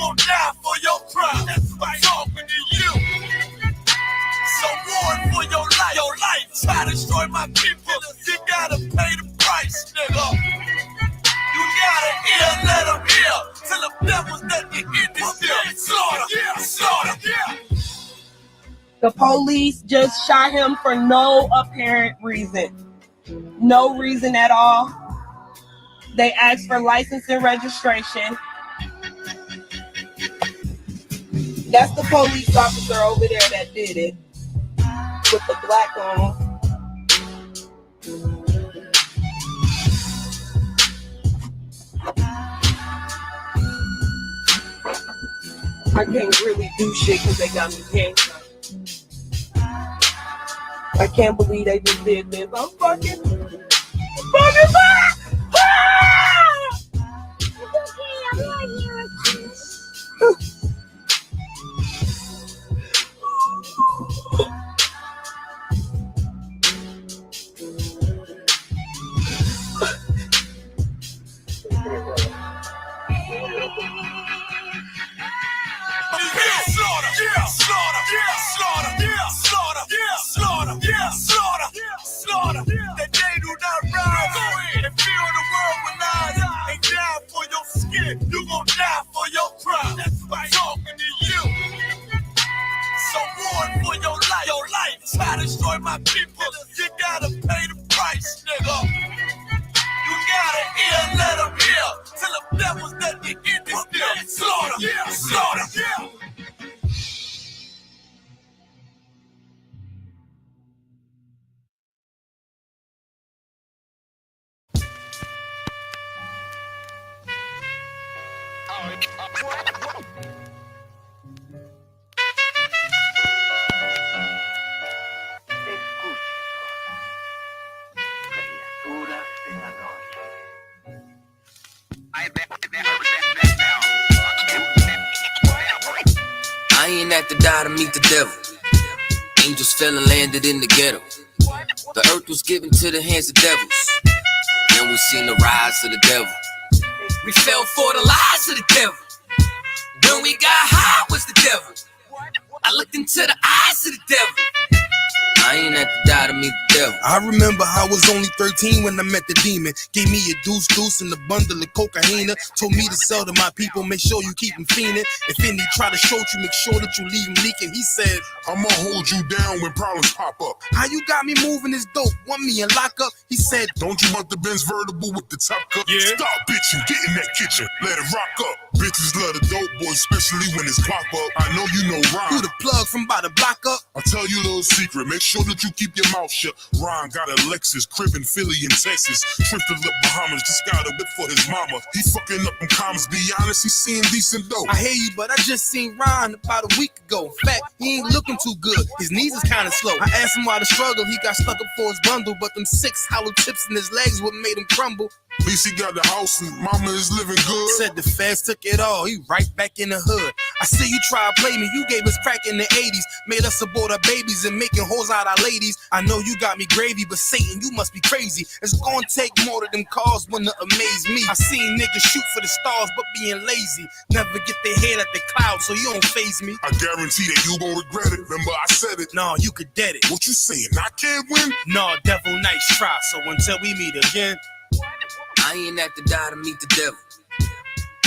gon' die for your crime. That's right. Talking to you. So warn for your life. Your life. Try to destroy my people. You gotta pay the price, nigga. You gotta hear, let them hear. Till the devils that get in this deal. Slaughter, slaughter. The police just shot him for no apparent reason. No reason at all. They asked for license and registration. That's the police officer over there that did it. With the black on. I can't really do shit because they got me handcuffed. I can't believe they just did this. I'm fucking back! Ah! It's okay, I'm not here with you. Slaughter, that they do not rise and fill the world with lies and die for your skin. You gon' die for your crime. That's right. Talking to you. So warn for your life. Your life. Try to destroy my people. You gotta pay the price, nigga. You gotta hear, let them hear. Till the devils that get in this deal. Slaughter, slaughter. I ain't have to die to meet the devil. Angels fell and landed in the ghetto. The earth was given to the hands of devils. Then we seen the rise of the devil. We fell for the lies of the devil. When we got high was the devil. I looked into the eyes of the devil. I ain't have to die to meet the devil. I remember I was only 13 when I met the demon. Gave me a deuce and a bundle of cocaine. Told me to sell to my people, make sure you keep them fiending. If any try to shoot you, make sure that you leave him leaking. He said, I'ma hold you down when problems pop up. How you got me moving this dope? Want me in lockup? He said, don't you want the Benz vertible with the top cup? Yeah. Stop bitching, get in that kitchen, let it rock up. Bitches love the dope boy, especially when it's pop up. I know you know Ron. Who the plug from by the block up? I'll tell you a little secret, make sure that you keep your mouth shut. Ron got a Lexus, crib in Philly and Texas. Trip to the Bahamas, just got a whip for his mama. He fucking up in commas, be honest, he seeing decent dope. I hear you, but I just seen Ron about a week ago. In fact, he ain't looking too good, his knees is kinda slow. I asked him why the struggle, he got stuck up for his bundle. But them 6 hollow tips in his legs what made him crumble. At least he got the house and mama is living good. Said the feds took it all, he right back in the hood. I see you try to play me, you gave us crack in the 80s. Made us abort our babies and making hoes out our ladies. I know you got me gravy, but Satan, you must be crazy. It's gonna take more than them cars when to amaze me. I seen niggas shoot for the stars, but being lazy. Never get their head at the clouds, so you don't faze me. I guarantee that you gon' regret it, remember I said it. Nah, you could dead it. What you saying, I can't win? Nah, devil, nice try, so until we meet again. I ain't have to die to meet the devil.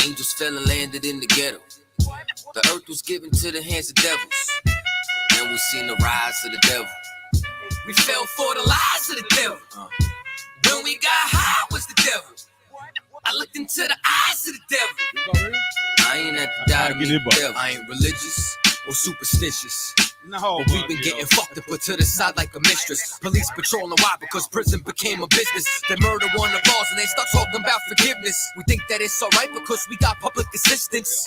Angels fell and landed in the ghetto. The earth was given to the hands of devils. Then we seen the rise of the devil. We fell for the lies of the devil. When we got high was the devil. I looked into the eyes of the devil. I ain't have to die to meet the devil. I ain't religious or superstitious. No, but we've been getting fucked and put to the side like a mistress. Police patrolling why? Because prison became a business. They murder one of ours and they start talking about forgiveness. We think that it's alright because we got public assistance.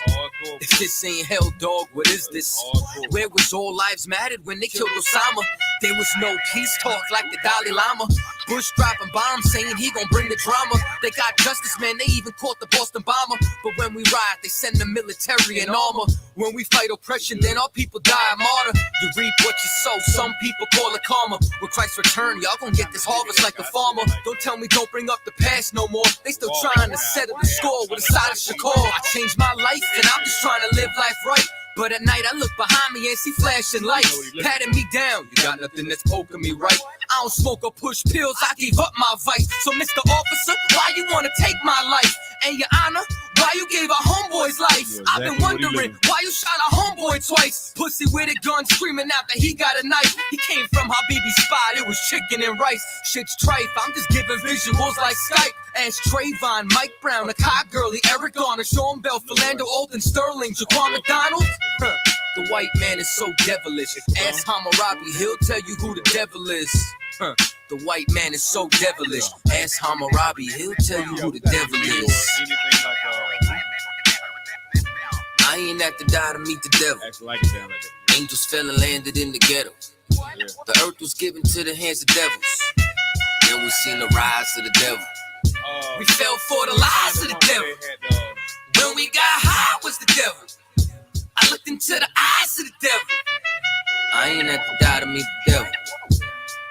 If this ain't hell, dog, what is this? Where was all lives mattered when they killed Osama? There was no peace talk like the Dalai Lama. Bush dropping bombs, saying he gon' bring the drama. They got justice, man, they even caught the Boston bomber. But when we ride, they send the military in armor. When we fight oppression, then our people die a martyr. You reap what you sow, some people call it karma. When Christ return, y'all gon' get this harvest like a farmer. Don't tell me don't bring up the past no more. They still trying to settle the score with a side of Shakur. I changed my life, and I'm just trying to live life right. But at night I look behind me and see flashing lights, patting me down. You got nothing that's poking me right. I don't smoke or push pills, I gave up my vice. So Mr. Officer, why you wanna take my life? And Your Honor, why you gave our homeboy's life? Yeah, I've been wondering why you shot our homeboy twice. Pussy with a gun screaming out that he got a knife. He came from Habibi's spot, it was chicken and rice. Shit's trife, I'm just giving visuals like Skype. Ask Trayvon, Mike Brown, the Cock Girlie, Eric Garner, Sean Bell, Philando Alden, Sterling, Jaquan McDonald. The white man is so devilish. Ask Hammurabi, he'll tell you who the devil is. The white man is so devilish. Ask Hammurabi, he'll tell you who the devil is. I ain't have to die to meet the devil. Angels fell and landed in the ghetto. The earth was given to the hands of devils. Then we seen the rise of the devil. We fell for the lies of the devil. When we got high was the devil. I looked into the eyes of the devil. I ain't have to die to meet the devil.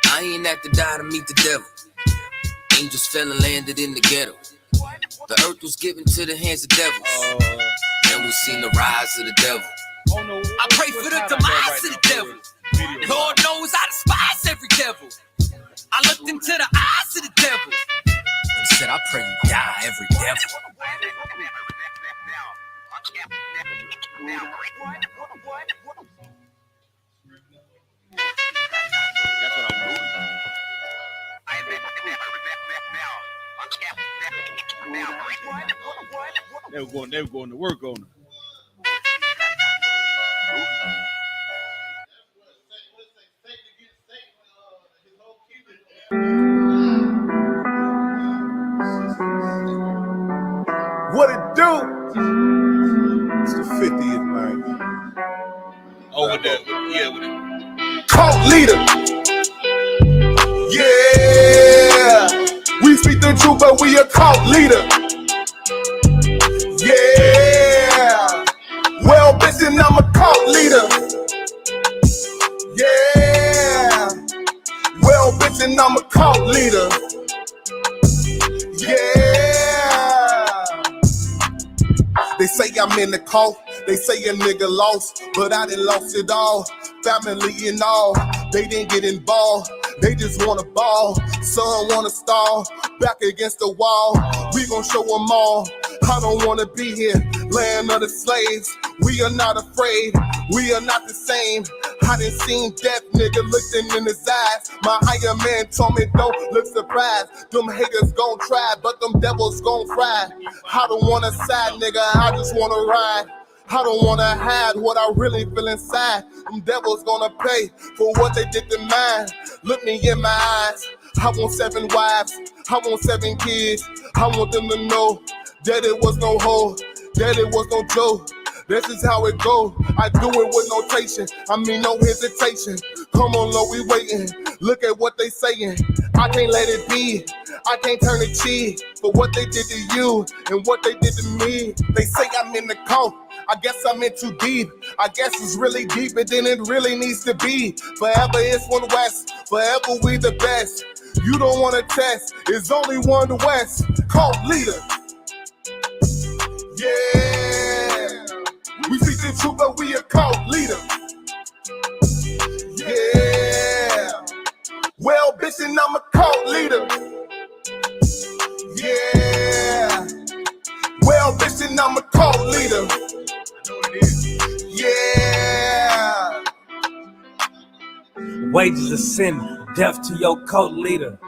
I ain't have to die to meet the devil. Angels fell and landed in the ghetto. The earth was given to the hands of devils. Then we seen the rise of the devil. I pray for the demise of the devil. Lord knows I despise every devil. I looked into the eyes of the devil. He said, I pray you die every devil. That's what I'm doing. They were going to work on it. What it do? It's the 50th, man. Oh, with that, with it. Cult leader. Yeah. We speak the truth, but we a cult leader. Yeah. Well, bitch, and I'm a cult leader. Yeah. Well, bitch, and I'm a cult leader. Yeah. They say I'm in the cult. They say a nigga lost, but I done lost it all. Family and all, they didn't get involved. They just wanna ball, son wanna stall. Back against the wall, we gon' show them all. I don't wanna be here, land of the slaves. We are not afraid, we are not the same. I done seen death, nigga, looked in his eyes. My higher man told me don't look surprised. Them haters gon' try, but them devils gon' cry. I don't wanna side, nigga, I just wanna ride. I don't wanna hide what I really feel inside. Them devils gonna pay for what they did to mine. Look me in my eyes. I want 7 wives. I want 7 kids. I want them to know that it was no hoe, that it was no joke. This is how it go. I do it with notation. I mean no hesitation. Come on, Lord, we waiting. Look at what they saying. I can't let it be. I can't turn the cheek for what they did to you and what they did to me. They say I'm in the cult. I guess I'm in too deep. I guess it's really deeper than it really needs to be. Forever it's one West. Forever we the best. You don't want to test. It's only one West. Cult leader. Yeah. We speak the truth, but we a cult leader. Yeah. Well, bitch, and I'm a cult leader. Yeah. Well, bitch, and I'm a cult leader. Yeah. Wages of sin, death to your cult leader.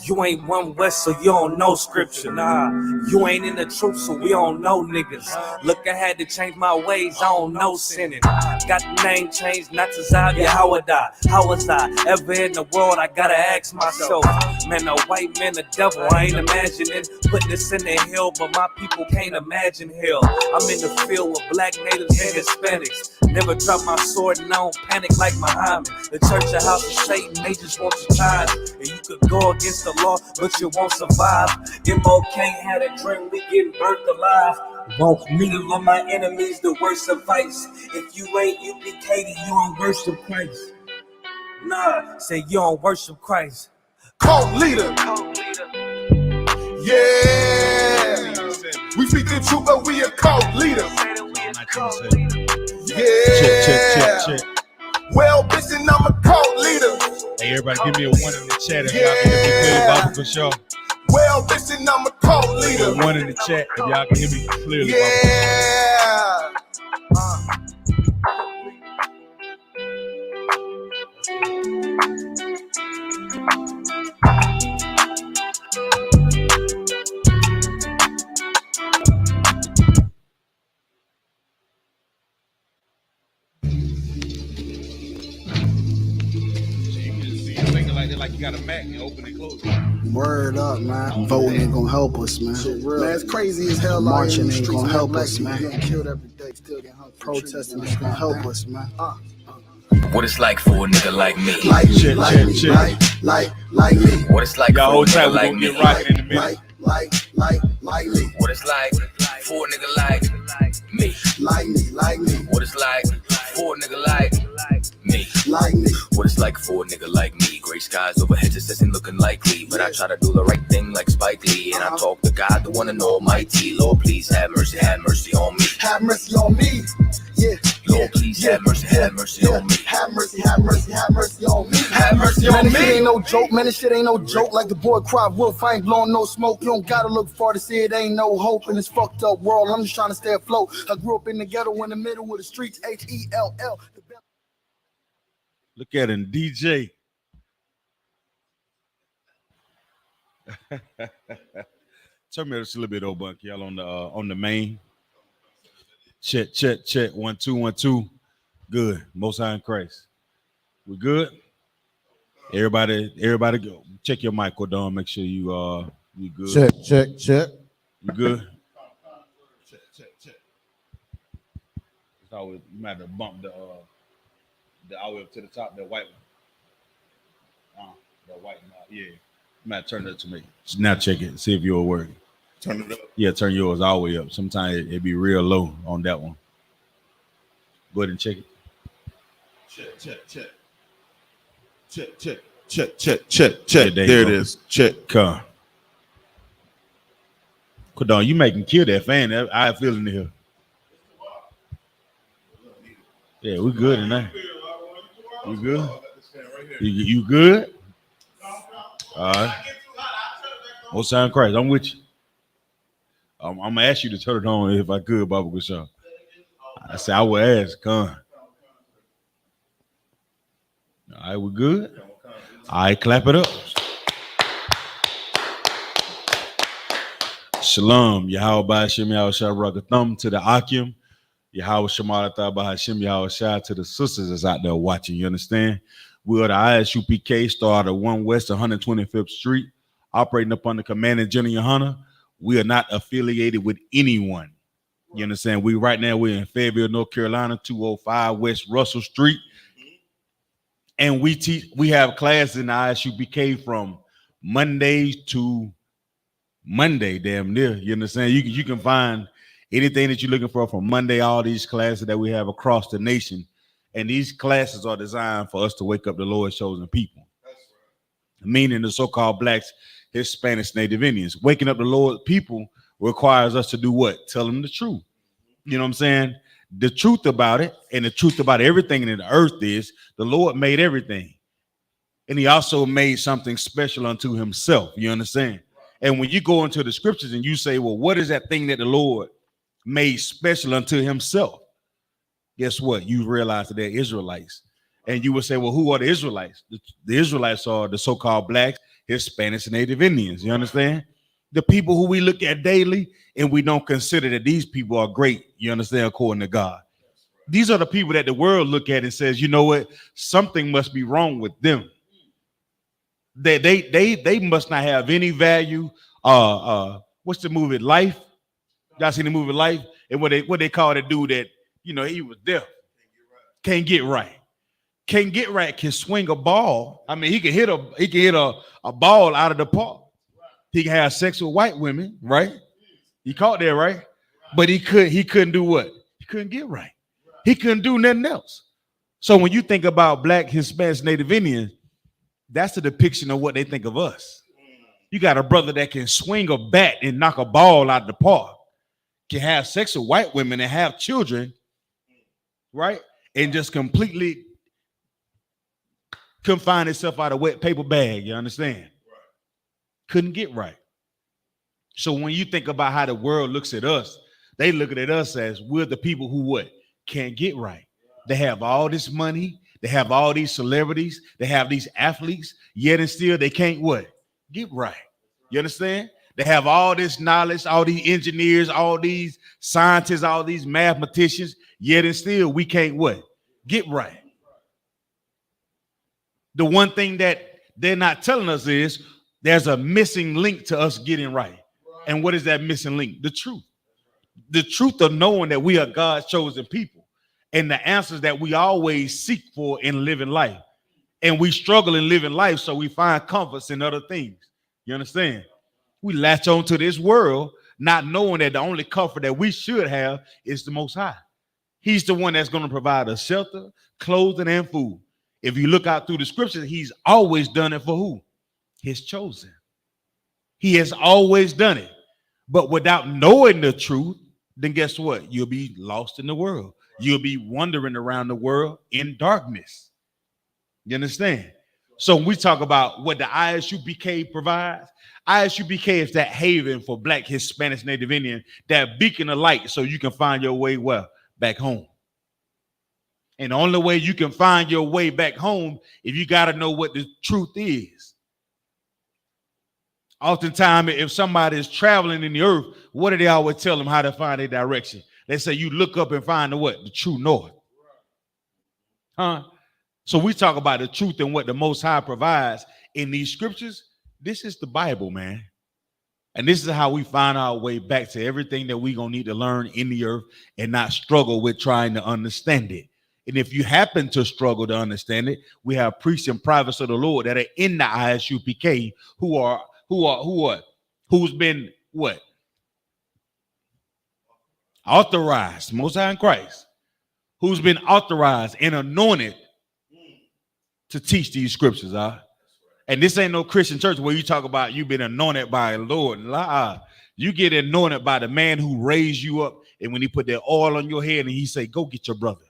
You ain't one West, so you don't know scripture. Nah, you ain't in the truth, so we don't know niggas. Look, I had to change my ways, I don't know sinning. Got the name changed, not to Zavia, how would I? How was I ever in the world? I gotta ask myself. Man, a white man, the devil, I ain't imagining. Put this in the hill, but my people can't imagine hell. I'm in the field with black natives and Hispanics. Never drop my sword and I don't panic like Muhammad. The church, a house of Satan, they just want your time. And you You could go against the law, but you won't survive. M.O.K. had a dream, we getting burnt alive. Want me to love my enemies, the worst advice. If you ain't U.P.K, then you don't worship Christ. Nah, say you don't worship Christ. Cult leader. Yeah. We speak the truth, but we a cult leader. Yeah. Check. Well, bitch, and I'm a cult leader. Hey, everybody, give me a 1 in the chat if y'all can hear me clearly, Baba, for sure. Well, bitch, and I'm a cult leader. 1 in the chat if y'all can hear me clearly, Baba. Yeah. Like you got a Mac and open and close. Word up, man. Voting ain't gonna help us, man. Man, it's crazy as hell. Marching ain't gonna help us, man. Getting killed every day, still getting hung. Protesting ain't gonna help us, man. What it's like for a nigga like me. Like me, like me. What it's like Y'all for hold a tight, nigga we like gonna me. get rocking in a minute. Like me. What it's like for a nigga like me. Like me. What it's like for a nigga like me. Like me. What it's like for a nigga like me. Gray skies overhead just isn't looking likely, but I try to do the right thing like Spike Lee, and I talk to God, the one and almighty. Lord, please have mercy on me. Have mercy on me. Yeah. Lord, please have mercy on me. Have mercy on me. Have mercy on Man, this shit me. ain't no joke, man. This shit ain't no joke. Like the boy cried wolf, I ain't blowing no smoke. You don't gotta look far to see it ain't no hope in this fucked up world. I'm just trying to stay afloat. I grew up in the ghetto in the middle of the streets, H-E-L-L. Look at him, DJ. Turn me up just a little bit, old Bunk. Y'all on the main. Check. 1 2 1 2. Good. Most High in Christ. We good? Everybody go. Check your mic, Cordon. Make sure you good. Check. You good? Check. It's always, you might have to bump the all the way up to the top, that white one. That white one. Yeah. You might turn it to me. Now check it. See if you're working. Turn it up. Yeah, turn yours all the way up. Sometimes it be real low on that one. Go ahead and check it. Check. There it is. Check. Come. Cordon, you making kill that fan. I feel in here. Yeah, we good tonight. You good? You good? All right. Most High in Christ, I'm with you. I'm gonna ask you to turn it on if I could, Baba Gushan. I said I would ask. Come. All right, we good? All right, clap it up. Shalom, Yahweh Ba'ashem, Yahweh Shah Rakathum to the Akim, Yahweh Shemarata Ba'ashem, Yahweh Shah to the sisters that's out there watching. You understand? We are the I.S.U.P.K, started 1 West 125th Street, operating upon the command of General YAHANNA. We are not affiliated with anyone. You understand? We're in Fayetteville, North Carolina, 205 West Russell Street. And we have classes in the I.S.U.P.K from Monday to Monday, damn near. You understand? You can find anything that you're looking for from Monday, all these classes that we have across the nation. And these classes are designed for us to wake up the Lord's chosen people. Meaning the so-called blacks, Hispanics, Native Indians. Waking up the Lord's people requires us to do what? Tell them the truth. You know what I'm saying? The truth about it, and the truth about everything in the earth is the Lord made everything. And he also made something special unto himself. You understand? And when you go into the scriptures and you say, well, what is that thing that the Lord made special unto himself? Guess what? You realize that they're Israelites. And you would say, well, who are the Israelites? The Israelites are the so-called blacks, Hispanics, and Native Indians. You understand? The people who we look at daily, and we don't consider that these people are great. You understand? According to God. These are the people that the world look at and says, you know what? Something must be wrong with them. They must not have any value. What's the movie Life? Y'all seen the movie Life? And what they call the dude that, you know, he was deaf. Can't get right. can't get right can swing a ball. I mean, he can hit a ball out of the park. He can have sex with white women, right? He caught there, right? But he couldn't do what? He couldn't get right. He couldn't do nothing else. So when you think about Black, Hispanics, Native Indians, that's a depiction of what they think of us. You got a brother that can swing a bat and knock a ball out of the park, can have sex with white women and have children, right? And just completely confine itself out of wet paper bag, you understand? Couldn't get right. So when you think about how the world looks at us, they look at us as we're the people who what? Can't get right. They have all this money, they have all these celebrities, they have these athletes, yet and still they can't what? Get right. You understand? They have all this knowledge, all these engineers, all these scientists, all these mathematicians, yet and still we can't what? Get right. The one thing that they're not telling us is there's a missing link to us getting right. And what is that missing link? The truth. The truth of knowing that we are God's chosen people and the answers that we always seek for in living life. And we struggle in living life, so we find comforts in other things. You understand? We latch on to this world, not knowing that the only comfort that we should have is the Most High. He's the one that's going to provide us shelter, clothing, and food. If you look out through the scriptures, he's always done it for who? His chosen. He has always done it. But without knowing the truth, then guess what? You'll be lost in the world. You'll be wandering around the world in darkness. You understand? So when we talk about what the I.S.U.P.K provides, I.S.U.P.K is that haven for Black, Hispanics, Native Indian, that beacon of light so you can find your way well back home. And the only way you can find your way back home if you got to know what the truth is. Oftentimes, if somebody is traveling in the earth, what do they always tell them how to find their direction? They say you look up and find the what? The true north. Huh? So we talk about the truth and what the Most High provides in these scriptures. This is the Bible, man. And this is how we find our way back to everything that we're going to need to learn in the earth and not struggle with trying to understand it. And if you happen to struggle to understand it, we have priests and prophets of the Lord that are in the I.S.U.P.K who's been what? Authorized, Most High in Christ, who's been authorized and anointed to teach these scriptures. And this ain't no Christian church where you talk about you've been anointed by the Lord. You get anointed by the man who raised you up, and when he put that oil on your head and he say, go get your brother,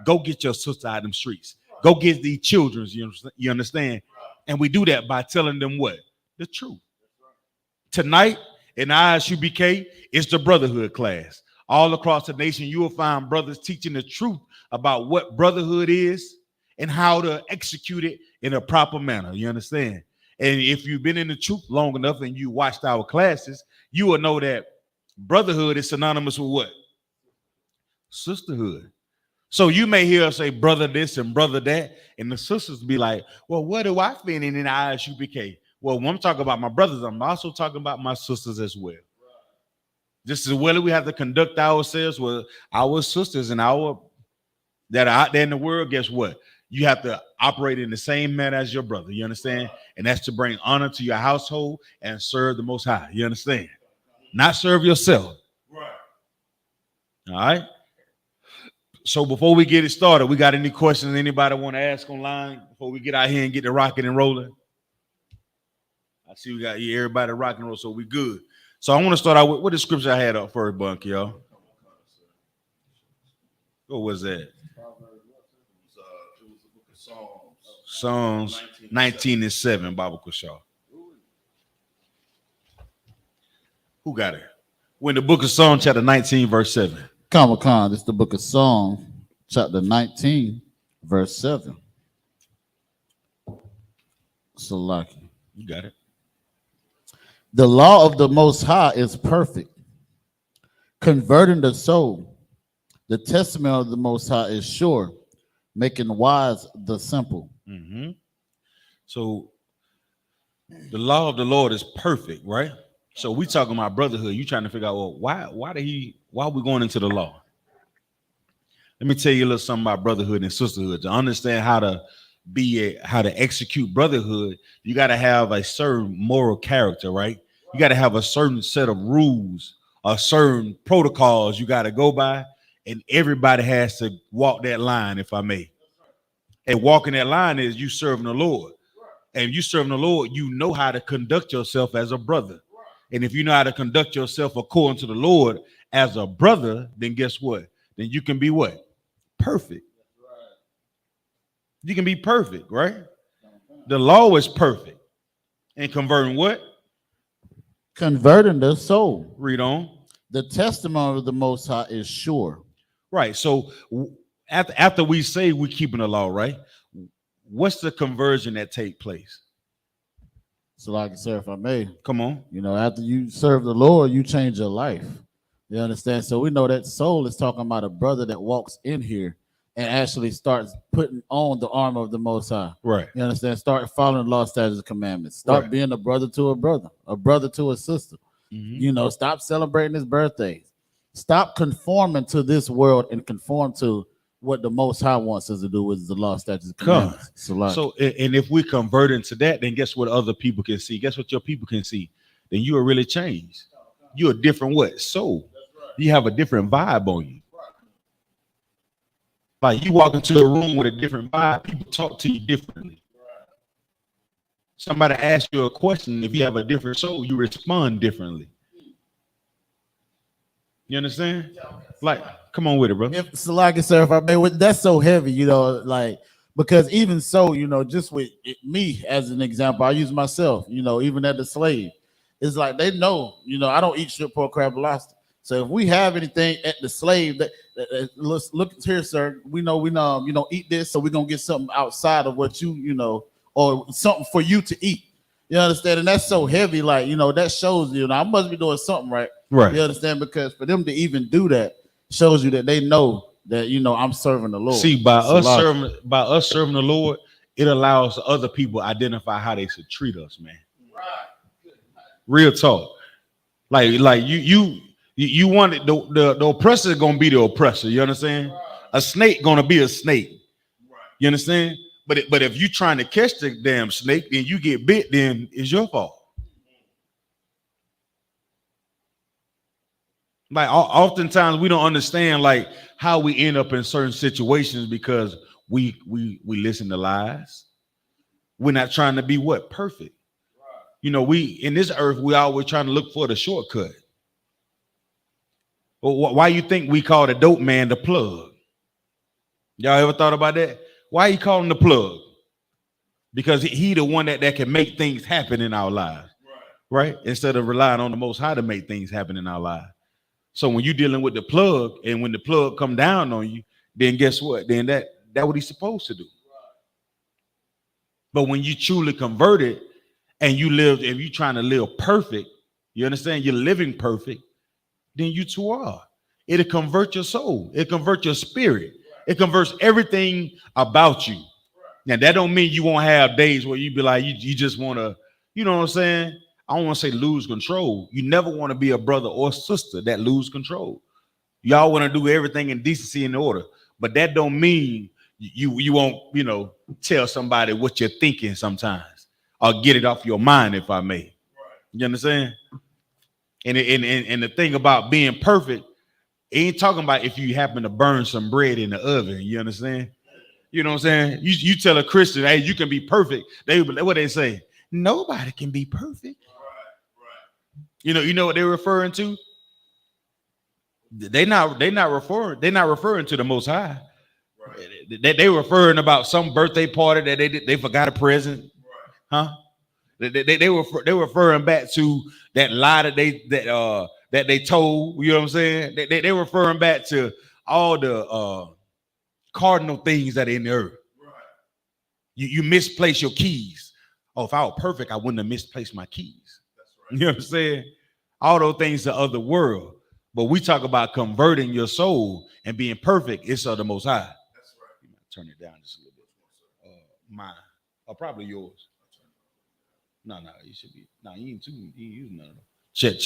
go get your sister out of them streets, go get these children. You understand? And we do that by telling them what? The truth. Tonight in I.S.U.P.K is the Brotherhood class. All across the nation, you will find brothers teaching the truth about what brotherhood is and how to execute it in a proper manner. You understand? And if you've been in the truth long enough and you watched our classes, you will know that brotherhood is synonymous with what? Sisterhood. So you may hear us say brother this and brother that, and the sisters be like, well, what do I fit in I.S.U.P.K? Well, when I'm talking about my brothers, I'm also talking about my sisters as well. Just as well as we have to conduct ourselves with our sisters and our that are out there in the world, guess what? You have to operate in the same manner as your brother. You understand? And that's to bring honor to your household and serve the Most High. You understand? Not serve yourself. All right? So before we get it started, we got any questions anybody want to ask online before we get out here and get the rocking and rolling? I see we got everybody rock and roll, so we good. So I want to start out with what the scripture I had up first, Bunk, y'all. What was that? It was the book of Psalms 19:7, Bible Kushaw. Who got it? We're in the book of Psalms, chapter 19, verse 7. Khan, this is the book of Psalms, chapter 19, verse 7. Salaki. You got it. The law of the Most High is perfect, converting the soul. The testament of the Most High is sure, making wise the simple. Mm-hmm. So the law of the Lord is perfect, right? So we talking about brotherhood. You trying to figure out, well, why are we going into the law? Let me tell you a little something about brotherhood and sisterhood. To understand how to how to execute brotherhood, you got to have a certain moral character, right? You got to have a certain set of rules, a certain protocols you got to go by, and everybody has to walk that line, if I may. And walking that line is you serving the Lord. And if you serving the Lord, you know how to conduct yourself as a brother. And if you know how to conduct yourself according to the Lord as a brother, then guess what? Then you can be what? Perfect. You can be perfect, right? The law is perfect. And converting what? Converting the soul. Read on. The testimony of the Most High is sure. Right. So after we say we're keeping the law, right? What's the conversion that take place? So, like I said, if I may, come on. You know, after you serve the Lord, you change your life. You understand? So we know that soul is talking about a brother that walks in here and actually starts putting on the armor of the Most High. Right. You understand? Start following the law, statutes, and commandments. Start being a brother to a brother to a sister. Mm-hmm. You know, stop celebrating his birthdays. Stop conforming to this world and conform to what the Most High wants us to do with the law, statutes, and commandments. So, and if we convert into that, then guess what other people can see? Guess what your people can see? Then you are really changed. You're a different what? Soul. You have a different vibe on you. Like you walk into a room with a different vibe, people talk to you differently. Somebody asks you a question, if you have a different soul, you respond differently. You understand? Like, come on with it, bro. So like I said, if I may, that's so heavy, you know, like, because even so, you know, just with me as an example, I use myself, you know, even as a slave, it's like they know, you know, I don't eat shrimp, pork, crab, and lobster. So if we have anything at the slave that let's look here, sir, we know you don't eat this, so we're gonna get something outside of what you know, or something for you to eat. You understand? And that's so heavy, like, you know, that shows you know I must be doing something right. Right. You understand? Because for them to even do that shows you that they know that, you know, I'm serving the Lord. See, by us serving the Lord, it allows other people to identify how they should treat us, man. Right. Real talk. Like you want it, the oppressor is gonna be the oppressor. You understand? Right. A snake gonna be a snake. Right. You understand? But if you trying to catch the damn snake and you get bit, then it's your fault. Like oftentimes we don't understand like how we end up in certain situations because we listen to lies. We're not trying to be what? Perfect. Right. You know, we in this earth, we always trying to look for the shortcut. Well, why you think we call the dope man the plug? Y'all ever thought about that? Why you call him the plug? Because he the one that can make things happen in our lives. Right? Instead of relying on the Most High to make things happen in our lives. So when you're dealing with the plug, and when the plug come down on you, then guess what? Then that what he's supposed to do. But when you truly converted and you live, if you're trying to live perfect, you understand you're living perfect, then you too are. It'll convert your soul. It convert your spirit. It converts everything about you. Now that don't mean you won't have days where you be like, you just want to, you know what I'm saying? I don't want to say lose control. You never want to be a brother or sister that lose control. Y'all want to do everything in decency and order, but that don't mean you won't, you know, tell somebody what you're thinking sometimes or get it off your mind, if I may. Right. You understand? And the thing about being perfect, it ain't talking about if you happen to burn some bread in the oven. You understand? You know what I'm saying? You tell a Christian, hey, you can be perfect. What they say? Nobody can be perfect. You know what they're referring to? They're not referring to the Most High. Right. They referring about some birthday party that they forgot a present. Right. Huh? They were referring back to that lie that they told. You know what I'm saying? They referring back to all the cardinal things that are in the earth. Right. You misplace your keys. Oh, if I were perfect, I wouldn't have misplaced my keys. That's right. You know what I'm saying? All those things are of the world. But we talk about converting your soul and being perfect. It's of the Most High. That's right. You might turn it down just a little bit. Mine. Or probably yours. No, you should be. No, you ain't using none of them. Check.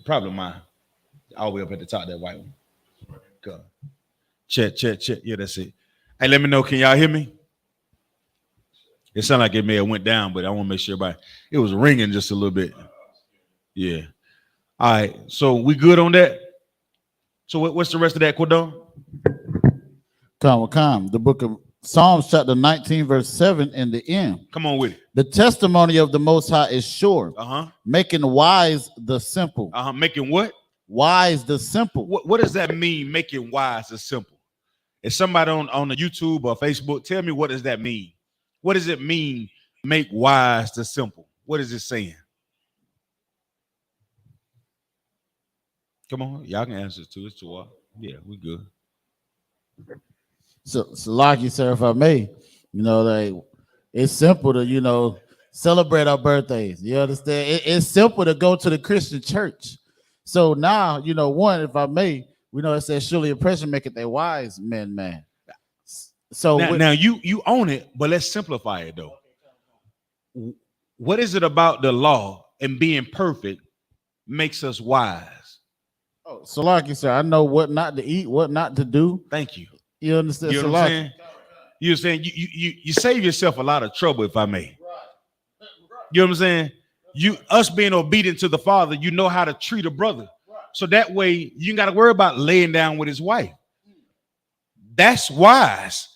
Probably mine. All the way up at the top, that white one. Good. Check. Yeah, that's it. Hey, let me know. Can y'all hear me? It sounded like it may have went down, but I want to make sure everybody. It was ringing just a little bit. Yeah. All right. So we good on that? So what's the rest of that, Cordon? Come. The book of Psalms chapter 19, verse 7 in the end. Come on with it. The testimony of the Most High is sure, making wise the simple. Making what? Wise the simple. What does that mean, making wise the simple? If somebody on the YouTube or Facebook, tell me, what does that mean? What does it mean, make wise the simple? What is it saying? Come on, y'all can answer it too. It's too wild. Yeah, we good. So like you, sir, if I may, like it's simple to, celebrate our birthdays. You understand? It's simple to go to the Christian church. So now, one, if I may, we know it says surely oppression maketh a wise man. So now you own it, but let's simplify it though. What is it about the law and being perfect makes us wise? Oh, so like you said, I know what not to eat, what not to do. Thank you. You understand? You know what I'm saying? You're saying you save yourself a lot of trouble, if I may. You know what I'm saying? Us being obedient to the Father, you know how to treat a brother. So that way you ain't got to worry about laying down with his wife. That's wise.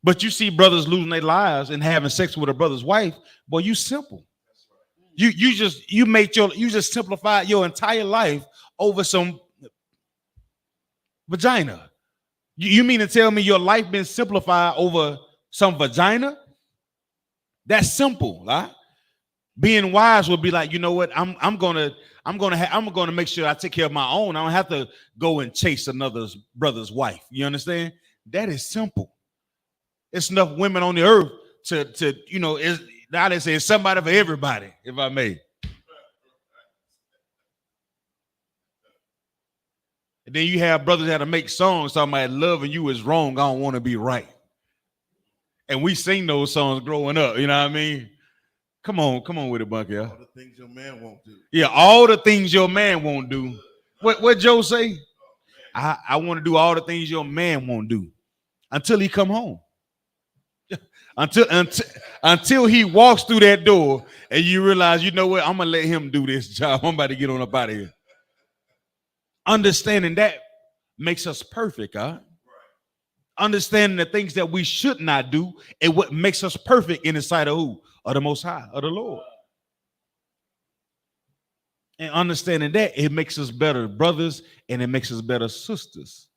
But you see brothers losing their lives and having sex with a brother's wife. Boy, you simple. You just simplified your entire life over some vagina. You mean to tell me your life been simplified over some vagina? That's simple, right? Being wise would be like, you know what? I'm gonna make sure I take care of my own. I don't have to go and chase another brother's wife. You understand? That is simple. It's enough women on the earth to now they say it's somebody for everybody, if I may. And then you have brothers that have to make songs talking about loving you is wrong. I don't want to be right. And we sing those songs growing up. You know what I mean? Come on with it, Bunky. All the things your man won't do. Yeah, all the things your man won't do. What Joe say? I want to do all the things your man won't do until he come home. Until he walks through that door and you realize, you know what? I'm gonna let him do this job. I'm about to get on up out of here. Understanding that makes us perfect, huh? Understanding the things that we should not do and what makes us perfect in the sight of who? Of the Most High, of the Lord. And understanding that, it makes us better brothers and it makes us better sisters.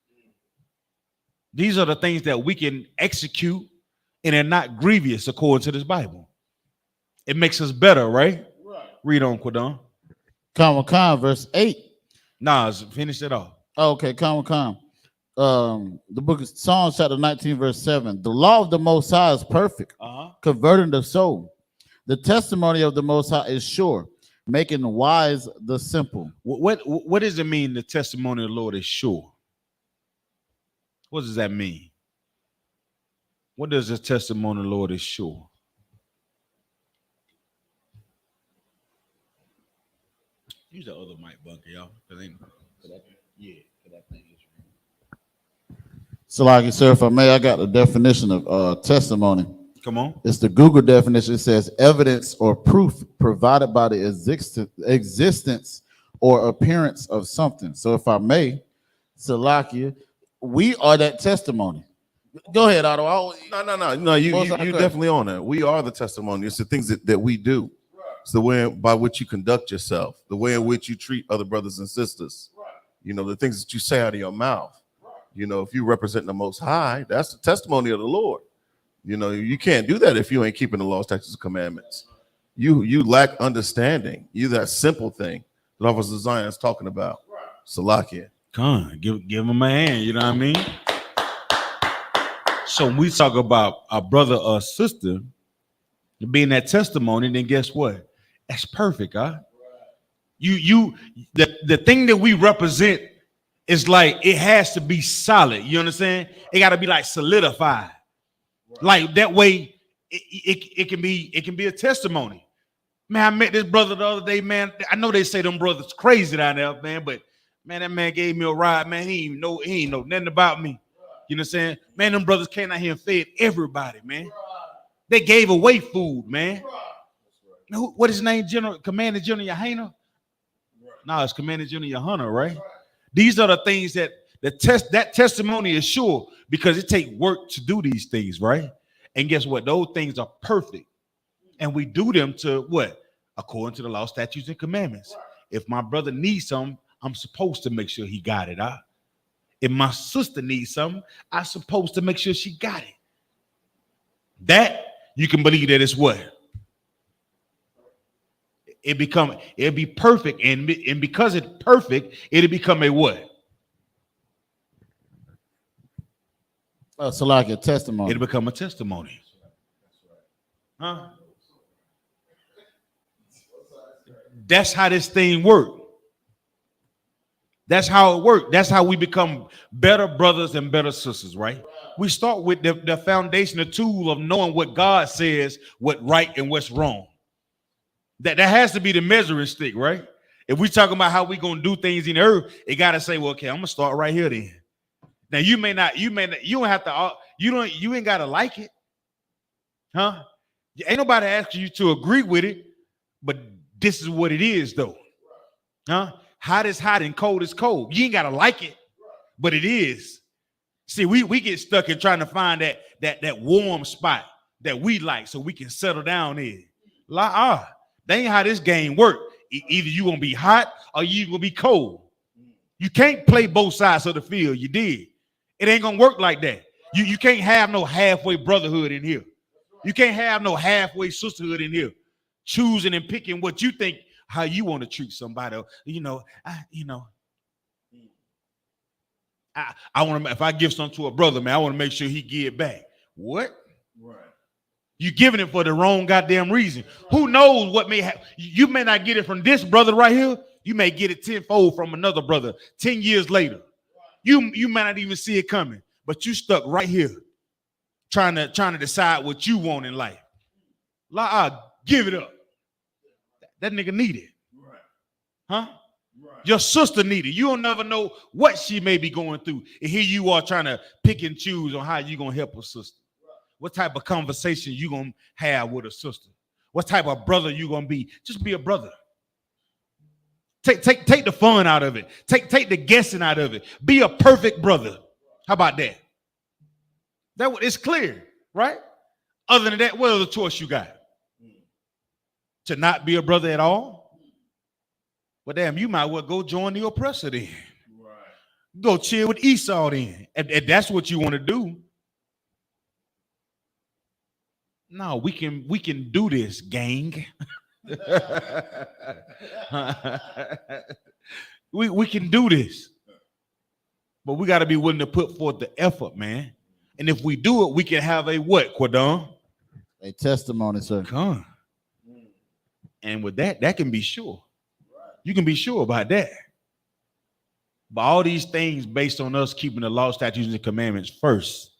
These are the things that we can execute and are not grievous according to this Bible. It makes us better, right? Read on, Quadon. Come, verse 8. Nah, finish it off. Okay, come. The book of Psalms chapter 19, verse 7. The law of the Most High is perfect, converting the soul. The testimony of the Most High is sure, making wise the simple. What does it mean the testimony of the Lord is sure? What does that mean? What does the testimony of the Lord is sure? Use the other mic, Bunker, y'all. So like you said, if I may, I got the definition of testimony. Come on. It's the Google definition. It says evidence or proof provided by the existence or appearance of something. So if I may, Salakia, we are that testimony. Go ahead, Otto. No, you definitely on that. We are the testimony. It's the things that we do. It's the way by which you conduct yourself, the way in which you treat other brothers and sisters. The things that you say out of your mouth. If you represent the Most High, that's the testimony of the Lord. You can't do that if you ain't keeping the law, statutes, and commandments. You lack understanding. You that simple thing that Officer Zion is talking about. Salakia. Come on, give him a hand. You know what I mean? So when we talk about a brother or sister being that testimony, then guess what? That's perfect, huh? The thing that we represent is like it has to be solid. You understand? It got to be like solidified. Like that way, it can be a testimony. Man, I met this brother the other day, man. I know they say them brothers crazy down there, man, but Man, that man gave me a ride, man. He ain't know nothing about me. You know what I'm saying? Man, them brothers came out here and fed everybody, man. They gave away food, man. What is his name? Commander General YAHANNA? No, it's Commander General YAHANNA, right? These are the things that that testimony is sure, because it takes work to do these things, right? And guess what? Those things are perfect. And we do them to what? According to the law, statutes, and commandments. If my brother needs something, I'm supposed to make sure he got it. If my sister needs something, I'm supposed to make sure she got it. That you can believe that it's what? It'll be perfect, and because it's perfect, it'll become a what? So like a testimony. It'll become a testimony. Huh? That's how this thing works. That's how it works. That's how we become better brothers and better sisters, right? We start with the foundational tool of knowing what God says, what's right and what's wrong. That has to be the measuring stick, right? If we talking about how we gonna do things in the earth, it gotta say, well, okay, I'm gonna start right here then. Now you don't have to, you ain't gotta like it, huh? Ain't nobody asking you to agree with it, but this is what it is, though, huh? Hot is hot and cold is cold. You ain't gotta like it, but it is. See, we get stuck in trying to find that warm spot that we like, so we can settle down in. That ain't how this game work. Either you gonna be hot or you gonna be cold. You can't play both sides of the field. You did. It ain't gonna work like that. You can't have no halfway brotherhood in here. You can't have no halfway sisterhood in here. Choosing and picking what you think how you want to treat somebody. I want to. If I give something to a brother, man, I want to make sure he give it back. What? Right. You giving it for the wrong goddamn reason. Who knows what may happen? You may not get it from this brother right here. You may get it tenfold from another brother 10 years later. You might not even see it coming, but you stuck right here trying to decide what you want in life. Give it up. That nigga need it. Huh? Your sister need it. You don't never know what she may be going through. And here you are trying to pick and choose on how you going to help a sister. What type of conversation you going to have with a sister? What type of brother you going to be? Just be a brother. Take the fun out of it. Take the guessing out of it. Be a perfect brother. How about that? It's clear, right? Other than that, what other choice you got? To not be a brother at all? Well, damn, you might well go join the oppressor then. Right. Go chill with Esau then. If that's what you want to do. No, we can do this, gang. we can do this. But we got to be willing to put forth the effort, man. And if we do it, we can have a what, Quadon? A testimony, sir. Come. And with that can be sure. You can be sure about that. But all these things based on us keeping the law, statutes, and commandments first.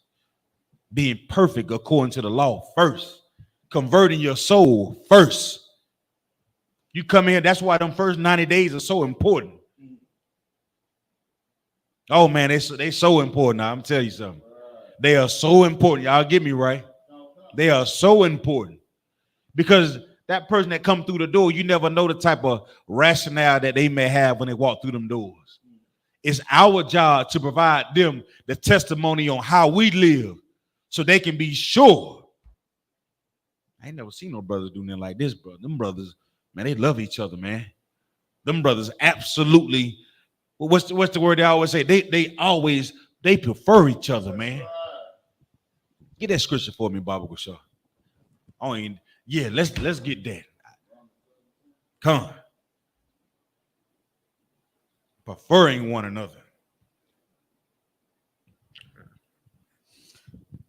Being perfect according to the law first. Converting your soul first. You come in, that's why them first 90 days are so important. Oh, man, they so important now. I'm telling you something. They are so important. Y'all get me right. They are so important. Because that person that come through the door, you never know the type of rationale that they may have when they walk through them doors. It's our job to provide them the testimony on how we live so they can be sure. I ain't never seen no brothers do nothing like this, bro. Them brothers, man, they love each other, man. Them brothers absolutely, what's the word they always say? They prefer each other, man. Get that scripture for me, Baba Gusha. Yeah, let's get that. Come on. Preferring one another.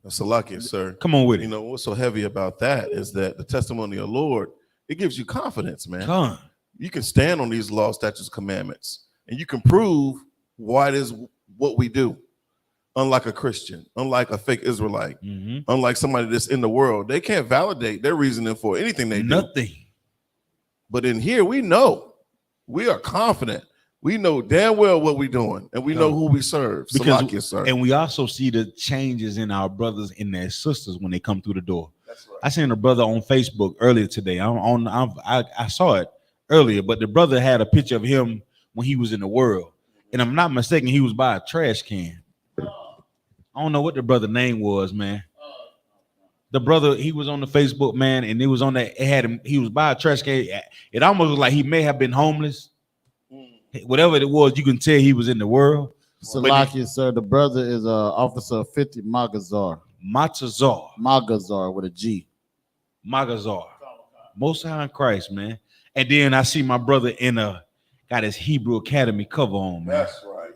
That's a lucky, sir. Come on with it. You know what's so heavy about that is that the testimony of the Lord, it gives you confidence, man. Come on. You can stand on these laws, statutes, commandments, and you can prove why it is what we do. Unlike a Christian, unlike a fake Israelite, unlike somebody that's in the world, they can't validate their reasoning for anything they do. Nothing. But in here, we know, we are confident We know damn well what we're doing, and we know who we serve. Because, sir. And we also see the changes in our brothers and their sisters when they come through the door. That's right. I seen a brother on Facebook earlier today. I saw it earlier, but the brother had a picture of him when he was in the world. And I'm not mistaken, he was by a trash can. I don't know what the brother name was, man. The brother, he was on the Facebook, man, and it was on that. It had him. He was by a trash can. It almost looked like he may have been homeless. Whatever it was, you can tell he was in the world. Salakia, sir. The brother is Officer 50 Magazar. Magazar with a G. Magazar. Most High in Christ, man. And then I see my brother got his Hebrew Academy cover on, man. That's right.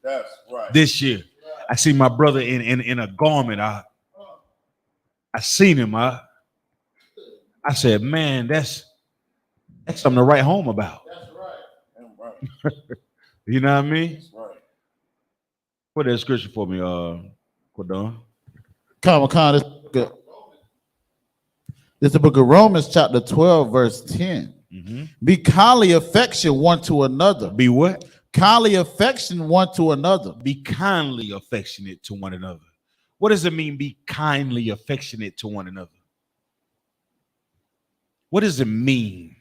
That's right. This year, I see my brother in a garment. I seen him. I said, man, that's something to write home about. That's right. You know what I mean? That's right. Put that scripture for me, Quadon. Come, this is the book of Romans, chapter 12, verse 10. Mm-hmm. Be kindly affection one to another. Be what? Kindly affection one to another. Be kindly affectionate to one another. What does it mean, be kindly affectionate to one another? What does it mean?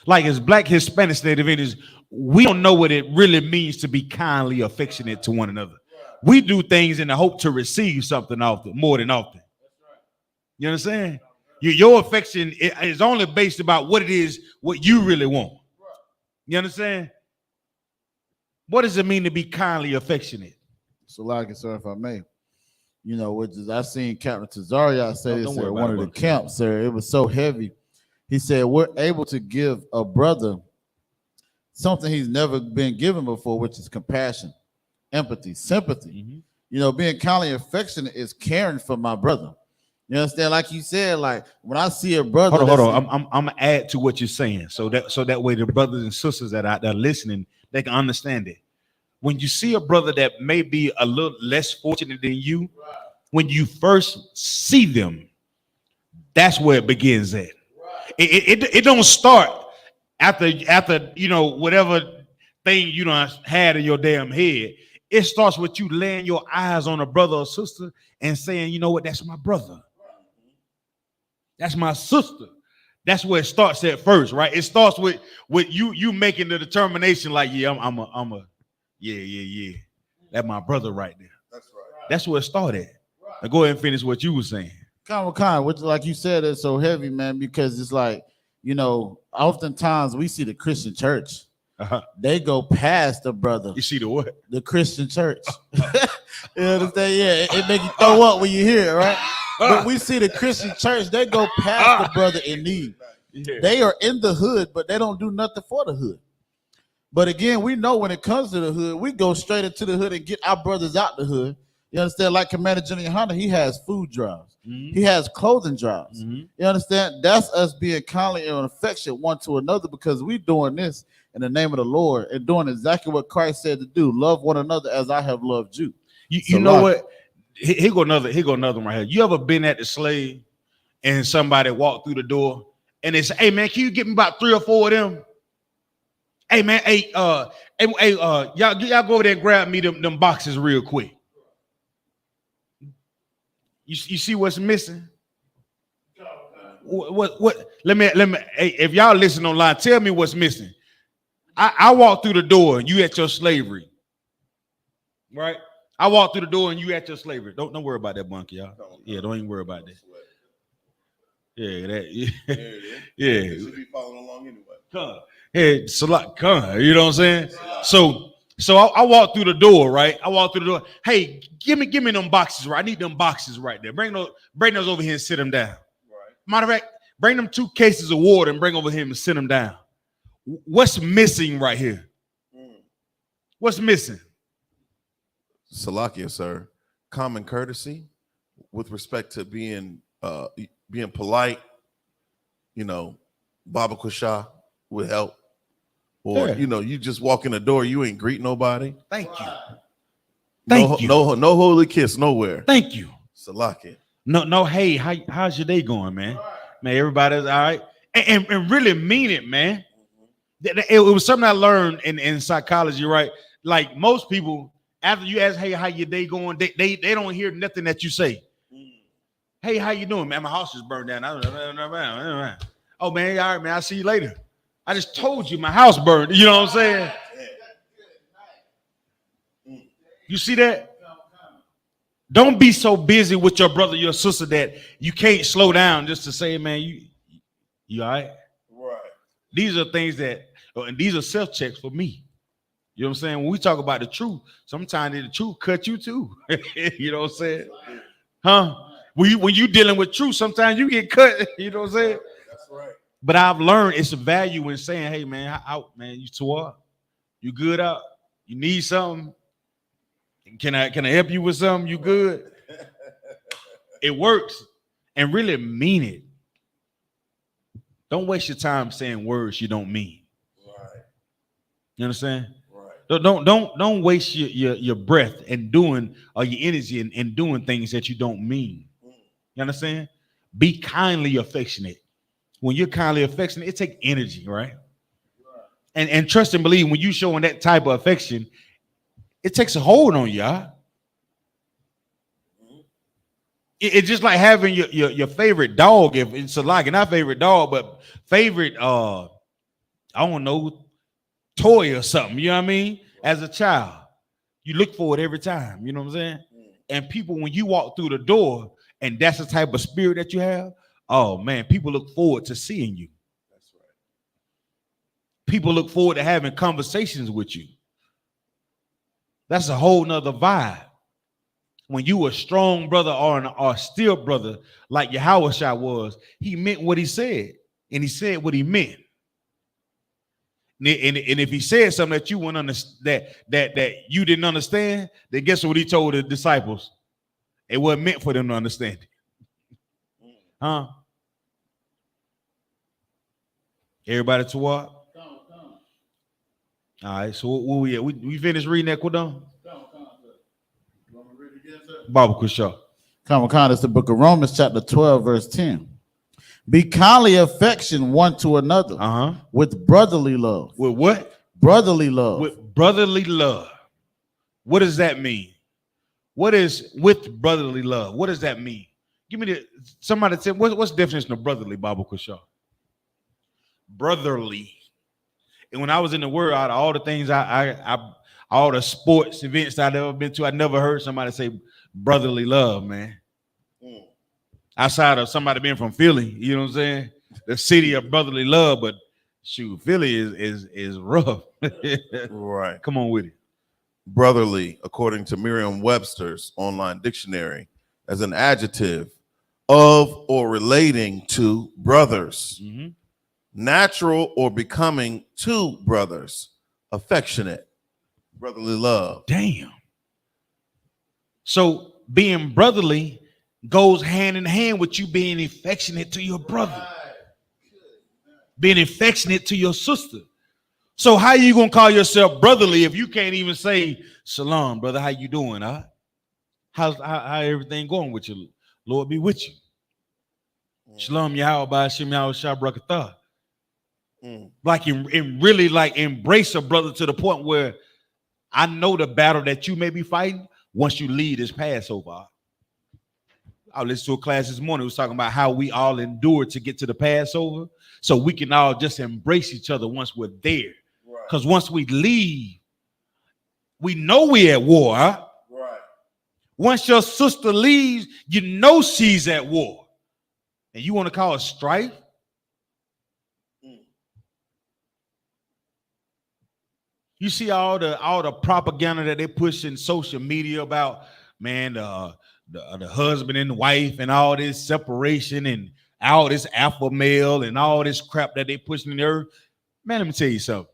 Like as Black, Hispanics, Native Indians, we don't know what it really means to be kindly affectionate to one another. We do things in the hope to receive something more than often. You understand? Your affection is only based about what it is, what you really want. You understand? What does it mean to be kindly affectionate? So, like, sir, if I may, which is I seen Captain Tazaria say this at one of the camps, sir. It was so heavy. He said, we're able to give a brother something he's never been given before, which is compassion, empathy, sympathy. Mm-hmm. Being kindly affectionate is caring for my brother. You understand? Like you said, like when I see a brother. Hold on. I'm gonna add to what you're saying, so that way the brothers and sisters that are out there listening, they can understand it. When you see a brother that may be a little less fortunate than you, when you first see them, that's where it begins at. It don't start after whatever thing you done had in your damn head. It starts with you laying your eyes on a brother or sister and saying, you know what, that's my brother. That's my sister. That's where it starts at first, right? It starts with you making the determination, like, yeah, yeah. That's my brother right there. That's right. That's where it started. Now go ahead and finish what you were saying. Which, like you said, is so heavy, man, because it's like, oftentimes we see the Christian church. They go past the brother. You see the what? The Christian church. You understand? Yeah, it make you throw up when you hear it, right? But we see the Christian church, they go past the brother in need. Yeah. They are in the hood, but they don't do nothing for the hood. But again, we know when it comes to the hood, we go straight into the hood and get our brothers out the hood. You understand? Like Commander General YAHANNA, he has food drives. Mm-hmm. He has clothing drives. Mm-hmm. You understand? That's us being kindly and affectionate one to another, because we doing this in the name of the Lord and doing exactly what Christ said to do. Love one another as I have loved you. You know what? Here go another one right here. You ever been at the slave and somebody walked through the door and they say, hey man, can you get me about 3 or 4 of them? Hey man, y'all go over there and grab me them boxes real quick. You see what's missing? What? Let me. Hey, if y'all listen online, tell me what's missing. I walk through the door and you at your slavery, right? I walk through the door and you at your slavery. Don't worry about that, bunky, y'all. Yeah, don't even worry about that. Yeah. You should be following along anyway. Hey, come. You know what I'm saying? So I walk through the door, right? I walk through the door. Hey, give me them boxes, right? I need them boxes right there. Bring those over here and sit them down. Right. Matter of fact, bring them 2 cases of water and bring over here and sit them down. What's missing right here? What's missing? Salakia, sir. Common courtesy with respect to being polite. Baba Kusha would help. Or, you just walk in the door, you ain't greet nobody. Thank you. No holy kiss nowhere. Thank you. Salakia. No, hey, how's your day going, man? Man, everybody's all right. And really mean it, man. It was something I learned in psychology, right? Like most people, after you ask, hey, how your day going? They don't hear nothing that you say. Hey, how you doing, man? My house is burned down. Oh, man, all right, man. I'll see you later. I just told you my house burned. You know what I'm saying? You see that? Don't be so busy with your brother, your sister that you can't slow down just to say, man, you all right? Right. These are things and these are self-checks for me. You know what I'm saying? When we talk about the truth, sometimes the truth cut you too. You know what I'm saying? Huh? When you dealing with truth, sometimes you get cut. You know what I'm saying? That's right. But I've learned it's a value in saying, hey, man, man, you tore up? You good out? You need something? Can I help you with something? You good? It works. And really mean it. Don't waste your time saying words you don't mean. Right. You understand? Right. Don't waste your breath and doing or your energy and doing things that you don't mean. You understand? Be kindly affectionate. When you're kindly affectionate, it takes energy, right? And trust and believe when you showing that type of affection, it takes a hold on you. Huh? It's just like having your favorite dog. If it's like not favorite dog, but favorite I don't know, toy or something. You know what I mean? As a child, you look for it every time. You know what I'm saying? And people, when you walk through the door, and that's the type of spirit that you have. Oh man, people look forward to seeing you. That's right. People look forward to having conversations with you. That's a whole nother vibe. When you a strong brother or a still brother like YAHANNA was, he meant what he said, and he said what he meant. And if he said something that you wouldn't understand, that you didn't understand, then guess what he told the disciples? It wasn't meant for them to understand it. Huh? Everybody to what? All right, so where we at? We finished reading that, Quadon? Bible Kusha. Come, it's the book of Romans, chapter 12, verse 10. Be kindly affection one to another with brotherly love. With what? Brotherly love. With brotherly love. What does that mean? What is with brotherly love? What does that mean? Give me somebody tell what's the definition of brotherly, Bible Kusha? Brotherly. And when I was in the world, out of all the things all the sports events I've ever been to, I never heard somebody say brotherly love, man. Outside of somebody being from Philly, you know what I'm saying? The city of brotherly love, but shoot, Philly is rough. Right. Come on with it. Brotherly, according to Merriam-Webster's online dictionary, as an adjective of or relating to brothers, natural or becoming to brothers, affectionate, brotherly love. Damn. So being brotherly goes hand in hand with you being affectionate to your brother, being affectionate to your sister. So how you gonna call yourself brotherly if you can't even say shalom, brother? How you doing? Huh? How everything going with you? Lord be with you. Shalom, YAHANNA, YAHANNA, Brakatah. Like and really like embrace a brother to the point where I know the battle that you may be fighting once you leave this Passover. I listened to a class this morning. It was talking about how we all endured to get to the Passover, so we can all just embrace each other once we're there. Because once we leave, we know we're at war. Huh? Right. Once your sister leaves, you know she's at war, and you want to call it strife. You see all the propaganda that they push in social media about, man, the husband and the wife and all this separation and all this alpha male and all this crap that they pushing in the earth. Man, let me tell you something.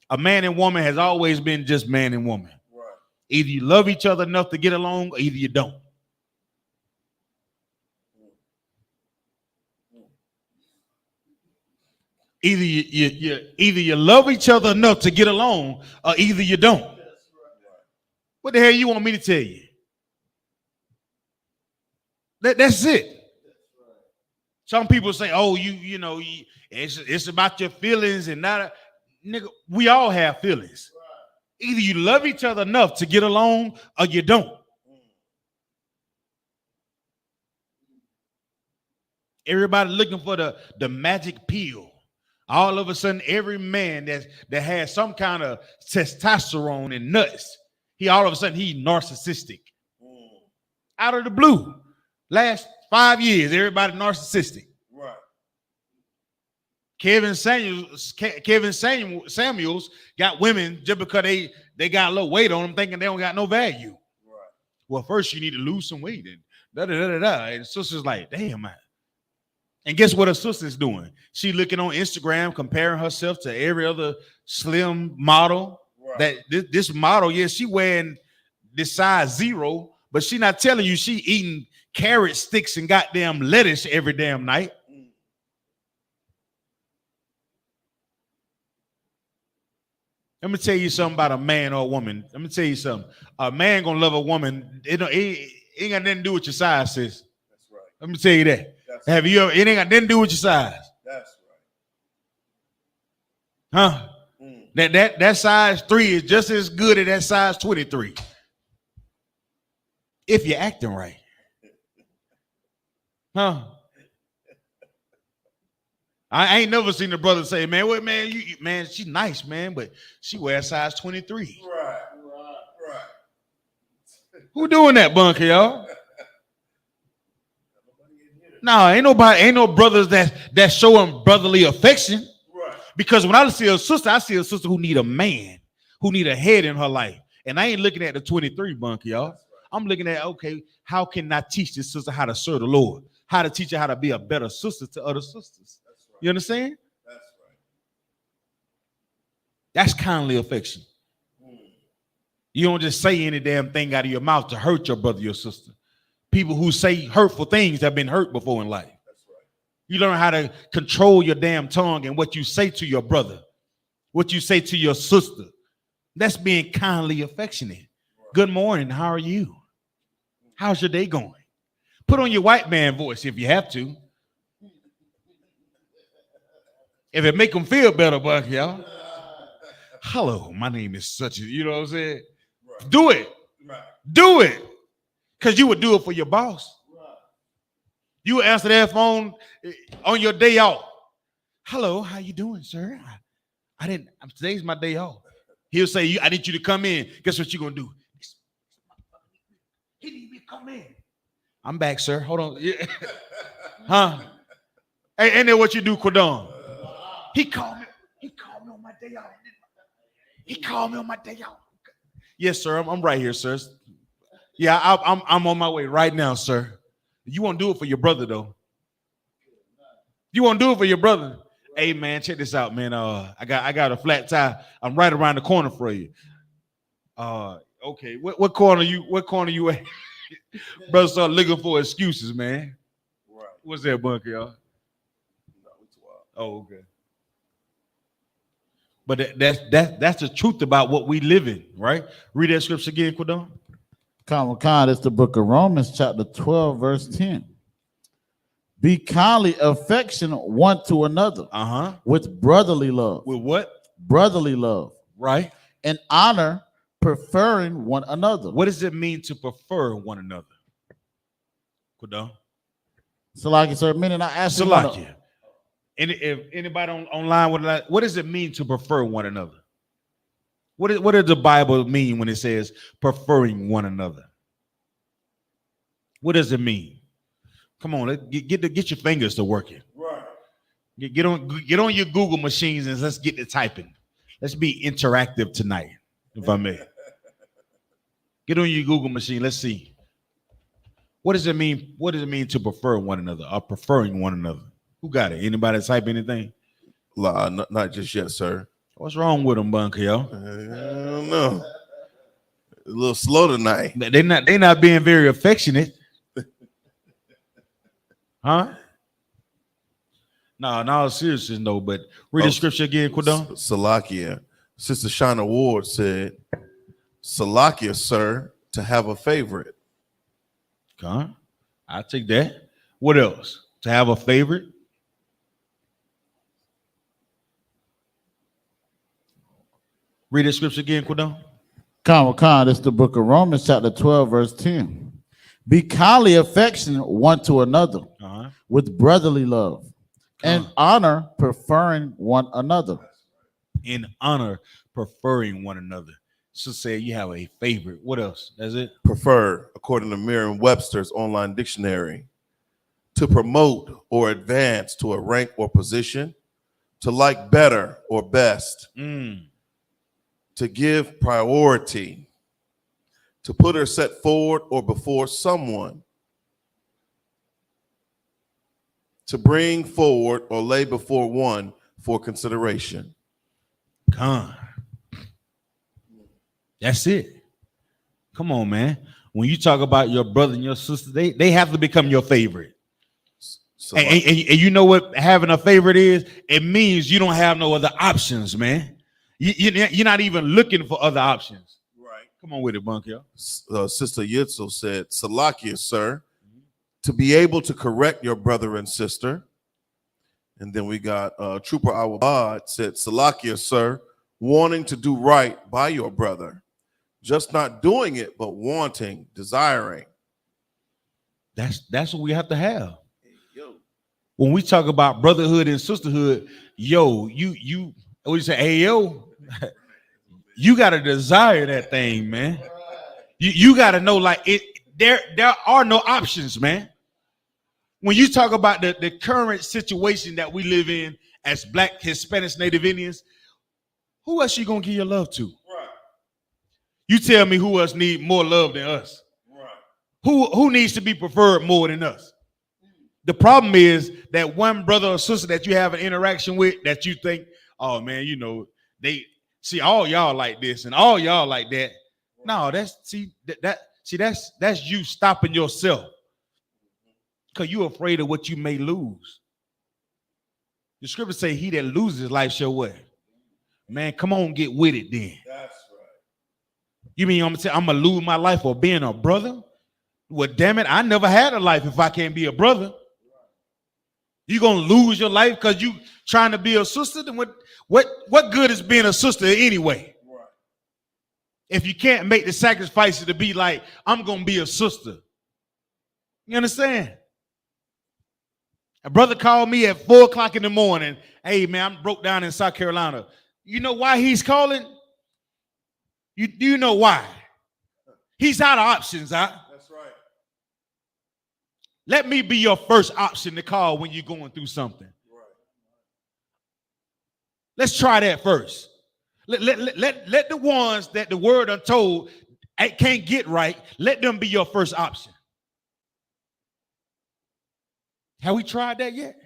A man and woman has always been just man and woman. Right. Either you love each other enough to get along, or either you don't. Either you love each other enough to get along, or either you don't. What the hell you want me to tell you? That's it. Some people say, "Oh, you know, it's about your feelings and not." nigga, we all have feelings. Either you love each other enough to get along or you don't. Everybody looking for the magic pill. All of a sudden, every man that has some kind of testosterone and nuts, all of a sudden he's narcissistic. Out of the blue. Last 5 years, everybody narcissistic. Right. Kevin Samuels got women just because they got a little weight on them, thinking they don't got no value. Right. Well, first you need to lose some weight, and And the sister's like, damn, man. And guess what her sister's doing? She looking on Instagram, comparing herself to every other slim model. Right. That this model, yeah, she wearing this size 0, but she not telling you she eating carrot sticks and goddamn lettuce every damn night. Let me tell you something about a man or a woman. Let me tell you something. A man gonna love a woman. It ain't got nothing to do with your size, sis. That's right. Let me tell you that. Have you ever? It ain't got nothing to do with your size. That's right. Huh? That size 3 is just as good as that size 23. If you're acting right. Huh? I ain't never seen a brother say, man, wait, man, man, she's nice, man, but she wears size 23. Right. Who doing that, bunker, y'all? No, ain't no brothers that's showing brotherly affection. Right. Because when I see a sister who need a man, who need a head in her life. And I ain't looking at the 23 bunker, y'all. Right. I'm looking at, okay, how can I teach this sister how to serve the Lord? How to teach her how to be a better sister to other sisters. Right. You understand? That's right. That's kindly affection. You don't just say any damn thing out of your mouth to hurt your brother, your sister. People who say hurtful things have been hurt before in life. That's right. You learn how to control your damn tongue and what you say to your brother, what you say to your sister. That's being kindly affectionate. Right. Good morning. How are you? How's your day going? Put on your white man voice if you have to. If it make them feel better, Buck, y'all. Hello, my name is such a, you know what I'm saying? Right. Do it. Right. Do it. Because you would do it for your boss. Right. You would answer that phone on your day off. Hello, how you doing, sir? Today's my day off. He'll say, I need you to come in. Guess what you're going to do? He need me to come in. I'm back, sir. Hold on. Yeah. Huh? Hey, ain't that what you do, Quadon? He called me on my day off. He called me on my day off. Yes, sir. I'm right here, sir. Yeah, I'm on my way right now, sir. You won't do it for your brother, though. You won't do it for your brother. Hey, man, check this out, man. I got a flat tire. I'm right around the corner for you. Okay. What corner you at? Brother start looking for excuses, man. Right. What's that, bunker, y'all? No, it's wild. Oh, okay. But that's the truth about what we live in, right? Read that scripture again, Quadon. It's the book of Romans, chapter 12, verse 10. Be kindly affectionate one to another. With brotherly love. With what? Brotherly love. Right. And honor, preferring one another. What does it mean to prefer one another? Quadon. Salaki, sir. Meaning I asked Salaki. And if anybody online would like, what does it mean to prefer one another? What does the Bible mean when it says preferring one another? What does it mean? Come on, get your fingers to working. Right. Get on your Google machines and let's get to typing. Let's be interactive tonight, if I may. Get on your Google machine. Let's see. What does it mean? What does it mean to prefer one another or preferring one another? Who got it? Anybody type anything? Not just yet, sir. What's wrong with them, bunker, yo? I don't know. A little slow tonight. They not being very affectionate. Huh? No, seriously, no, but read the scripture again, Quadon. Salakia. Sister Shauna Ward said, Salakia, sir, to have a favorite. Huh? I'll take that. What else? To have a favorite? Read the scripture again, Quidon. Con, it's the book of Romans, chapter 12, verse 10. Be kindly affectionate one to another with brotherly love and honor, preferring one another. In honor, preferring one another. So say you have a favorite. What else? That's it? Prefer, according to Merriam-Webster's online dictionary, to promote or advance to a rank or position, to like better or best, to give priority, to put or set forward or before someone, to bring forward or lay before one for consideration. Con. That's it. Come on, man. When you talk about your brother and your sister, they have to become your favorite. And you know what having a favorite is? It means you don't have no other options, man. You're not even looking for other options. Right. Come on with it, Bunk, yo. Sister Yitzel said, Salakia, sir, to be able to correct your brother and sister. And then we got Trooper Awabad said, Salakia, sir, wanting to do right by your brother. Just not doing it, but wanting, desiring. That's what we have to have. When we talk about brotherhood and sisterhood, you what you say, hey yo, you gotta desire that thing, man. You gotta know, like it. There are no options, man. When you talk about the current situation that we live in as Black, Hispanics, Native Indians, who else you gonna give your love to? Right. You tell me who else need more love than us? Right. Who needs to be preferred more than us? The problem is that one brother or sister that you have an interaction with that you think, oh man, you know, they see all y'all like this and all y'all like that. No, that's you stopping yourself because you're afraid of what you may lose. The scripture say, he that loses his life shall what? Man, come on, get with it then. That's right. You mean I'm gonna lose my life for being a brother? Well, damn it, I never had a life if I can't be a brother. You gonna lose your life because you trying to be a sister? Then what good is being a sister anyway? Right. If you can't make the sacrifices to be like, I'm gonna be a sister. You understand? A brother called me at 4 o'clock in the morning. Hey man, I'm broke down in South Carolina. You know why he's calling? Do you know why? He's out of options, huh? That's right. Let me be your first option to call when you're going through something. Right. Let's try that first. Let the ones that the word untold can't get right, let them be your first option. Have we tried that yet?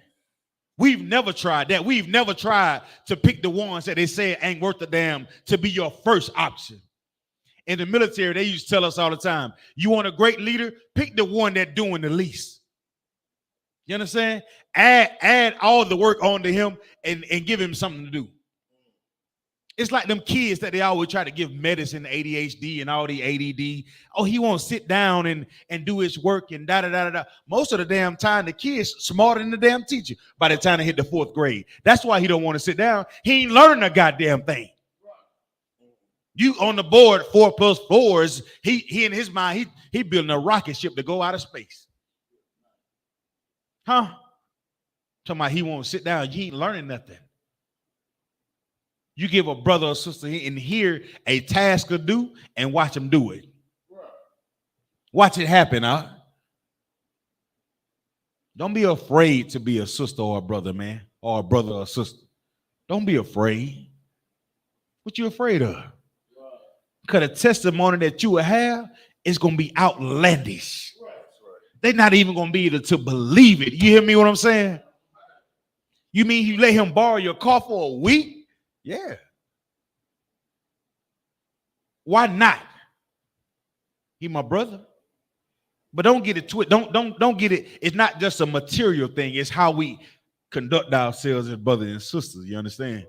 We've never tried that. We've never tried to pick the ones that they say ain't worth a damn to be your first option. In the military, they used to tell us all the time, you want a great leader? Pick the one that's doing the least. You understand? Add all the work onto him and give him something to do. It's like them kids that they always try to give medicine, ADHD and all the ADD. Oh, he won't sit down and do his work and da-da-da-da-da. Most of the damn time, the kid's smarter than the damn teacher by the time they hit the 4th grade. That's why he don't want to sit down. He ain't learning a goddamn thing. You on the board 4 plus 4s, he in his mind, he building a rocket ship to go out of space. Huh? Talking about he won't sit down. You ain't learning nothing. You give a brother or sister in here a task to do and watch them do it. Watch it happen, huh? Don't be afraid to be a sister or a brother, man, or a brother or a sister. Don't be afraid. What you afraid of? Because the testimony that you will have is going to be outlandish. They're not even going to be able to believe it. You hear me what I'm saying? You mean you let him borrow your car for a week? Yeah. Why not? He my brother. But don't get it twisted. Don't get it. It's not just a material thing. It's how we conduct ourselves as brothers and sisters. You understand?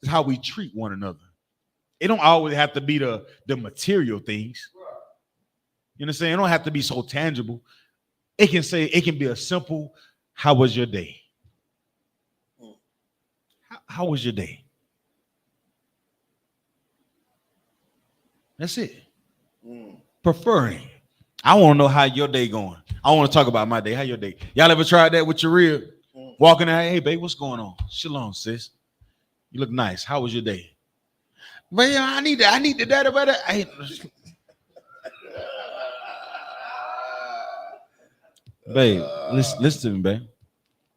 It's how we treat one another. It don't always have to be the material things. You understand? It don't have to be so tangible. It can be a simple, how was your day? How was your day? That's it. Preferring. I want to know how your day going. I want to talk about my day. How your day? Y'all ever tried that with your rib? Walking out, hey babe, what's going on? Shalom, sis. You look nice. How was your day? But yeah, I need the data better. Babe, listen to me, babe.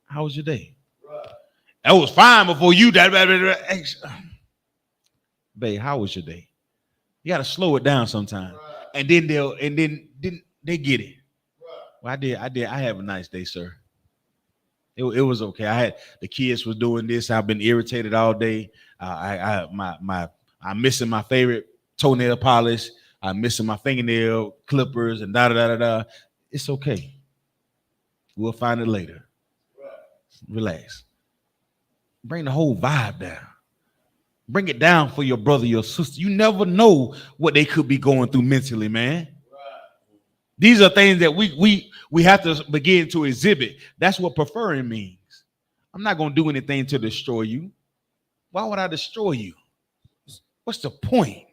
How was your day? That was fine before you. Babe, how was your day? You gotta slow it down sometimes, and then they get it. Well, I have a nice day, sir. It was okay. The kids was doing this. I've been irritated all day. I'm missing my favorite toenail polish. I'm missing my fingernail clippers and da da da da. It's okay. We'll find it later. Relax. Bring the whole vibe down. Bring it down for your brother, your sister. You never know what they could be going through mentally, man. These are things that we have to begin to exhibit. That's what preferring means. I'm not going to do anything to destroy you. Why would I destroy you? What's the point?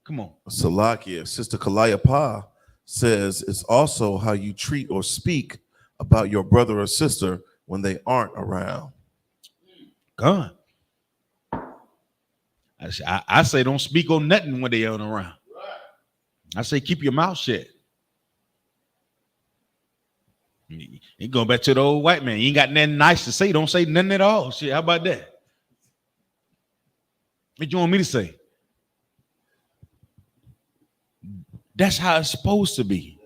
Come on. Salakia, Sister Kalaya Pa says it's also how you treat or speak about your brother or sister when they aren't around. God. I say don't speak on nothing when they aren't around. I say keep your mouth shut. You going back to the old white man. You ain't got nothing nice to say. Don't say nothing at all. Shit, how about that? What you want me to say? That's how it's supposed to be.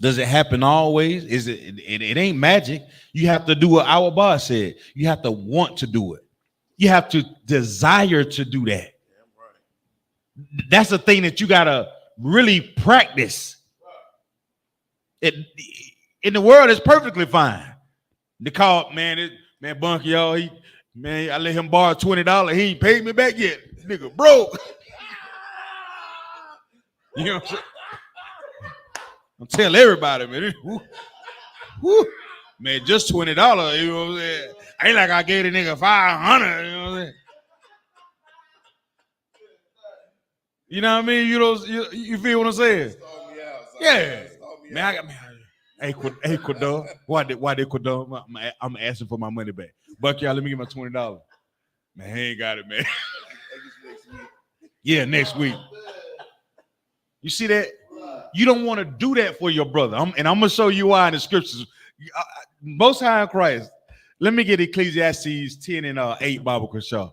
Does it happen always? Is it ain't magic. You have to do what our boss said. You have to want to do it. You have to desire to do that. That's the thing that you gotta really practice. In the world, it's perfectly fine. They call man Bunky, y'all. I let him borrow $20. He ain't paid me back yet. Nigga broke. You know what I'm saying? I'm telling everybody, man. Woo. Man, just $20. You know what I'm saying? Ain't like I gave the nigga $500. You know what I'm saying? You know what I mean? You feel what I'm saying? Yeah. Man, Hey, Ecuador. Why Ecuador? I'm asking for my money back. Buck, y'all, let me get my $20. Man, he ain't got it, man. Yeah, next week. You see that? You don't want to do that for your brother. I'm going to show you why in the scriptures. Most High in Christ. Let me get Ecclesiastes 10 and 8, Bible Kershaw.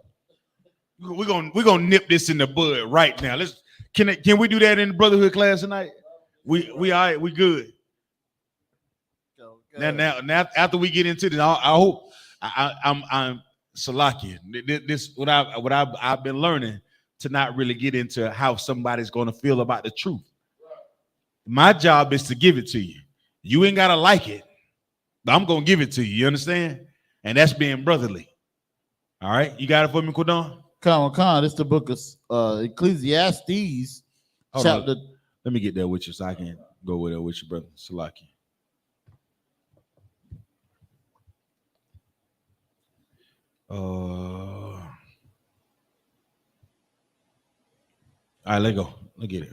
We're gonna nip this in the bud right now. Can we do that in the Brotherhood class tonight? We all right, we good. Now after we get into this, I hope I'm Salakia. This what I've been learning to not really get into how somebody's gonna feel about the truth. My job is to give it to you. You ain't gotta like it, but I'm gonna give it to you. You understand? And that's being brotherly. All right, you got it for me, Kodon? Come on. This is the book of Ecclesiastes, chapter. Let me get there with you so I can go with it with you, brother Salaki. All right, let's go. Let's get it.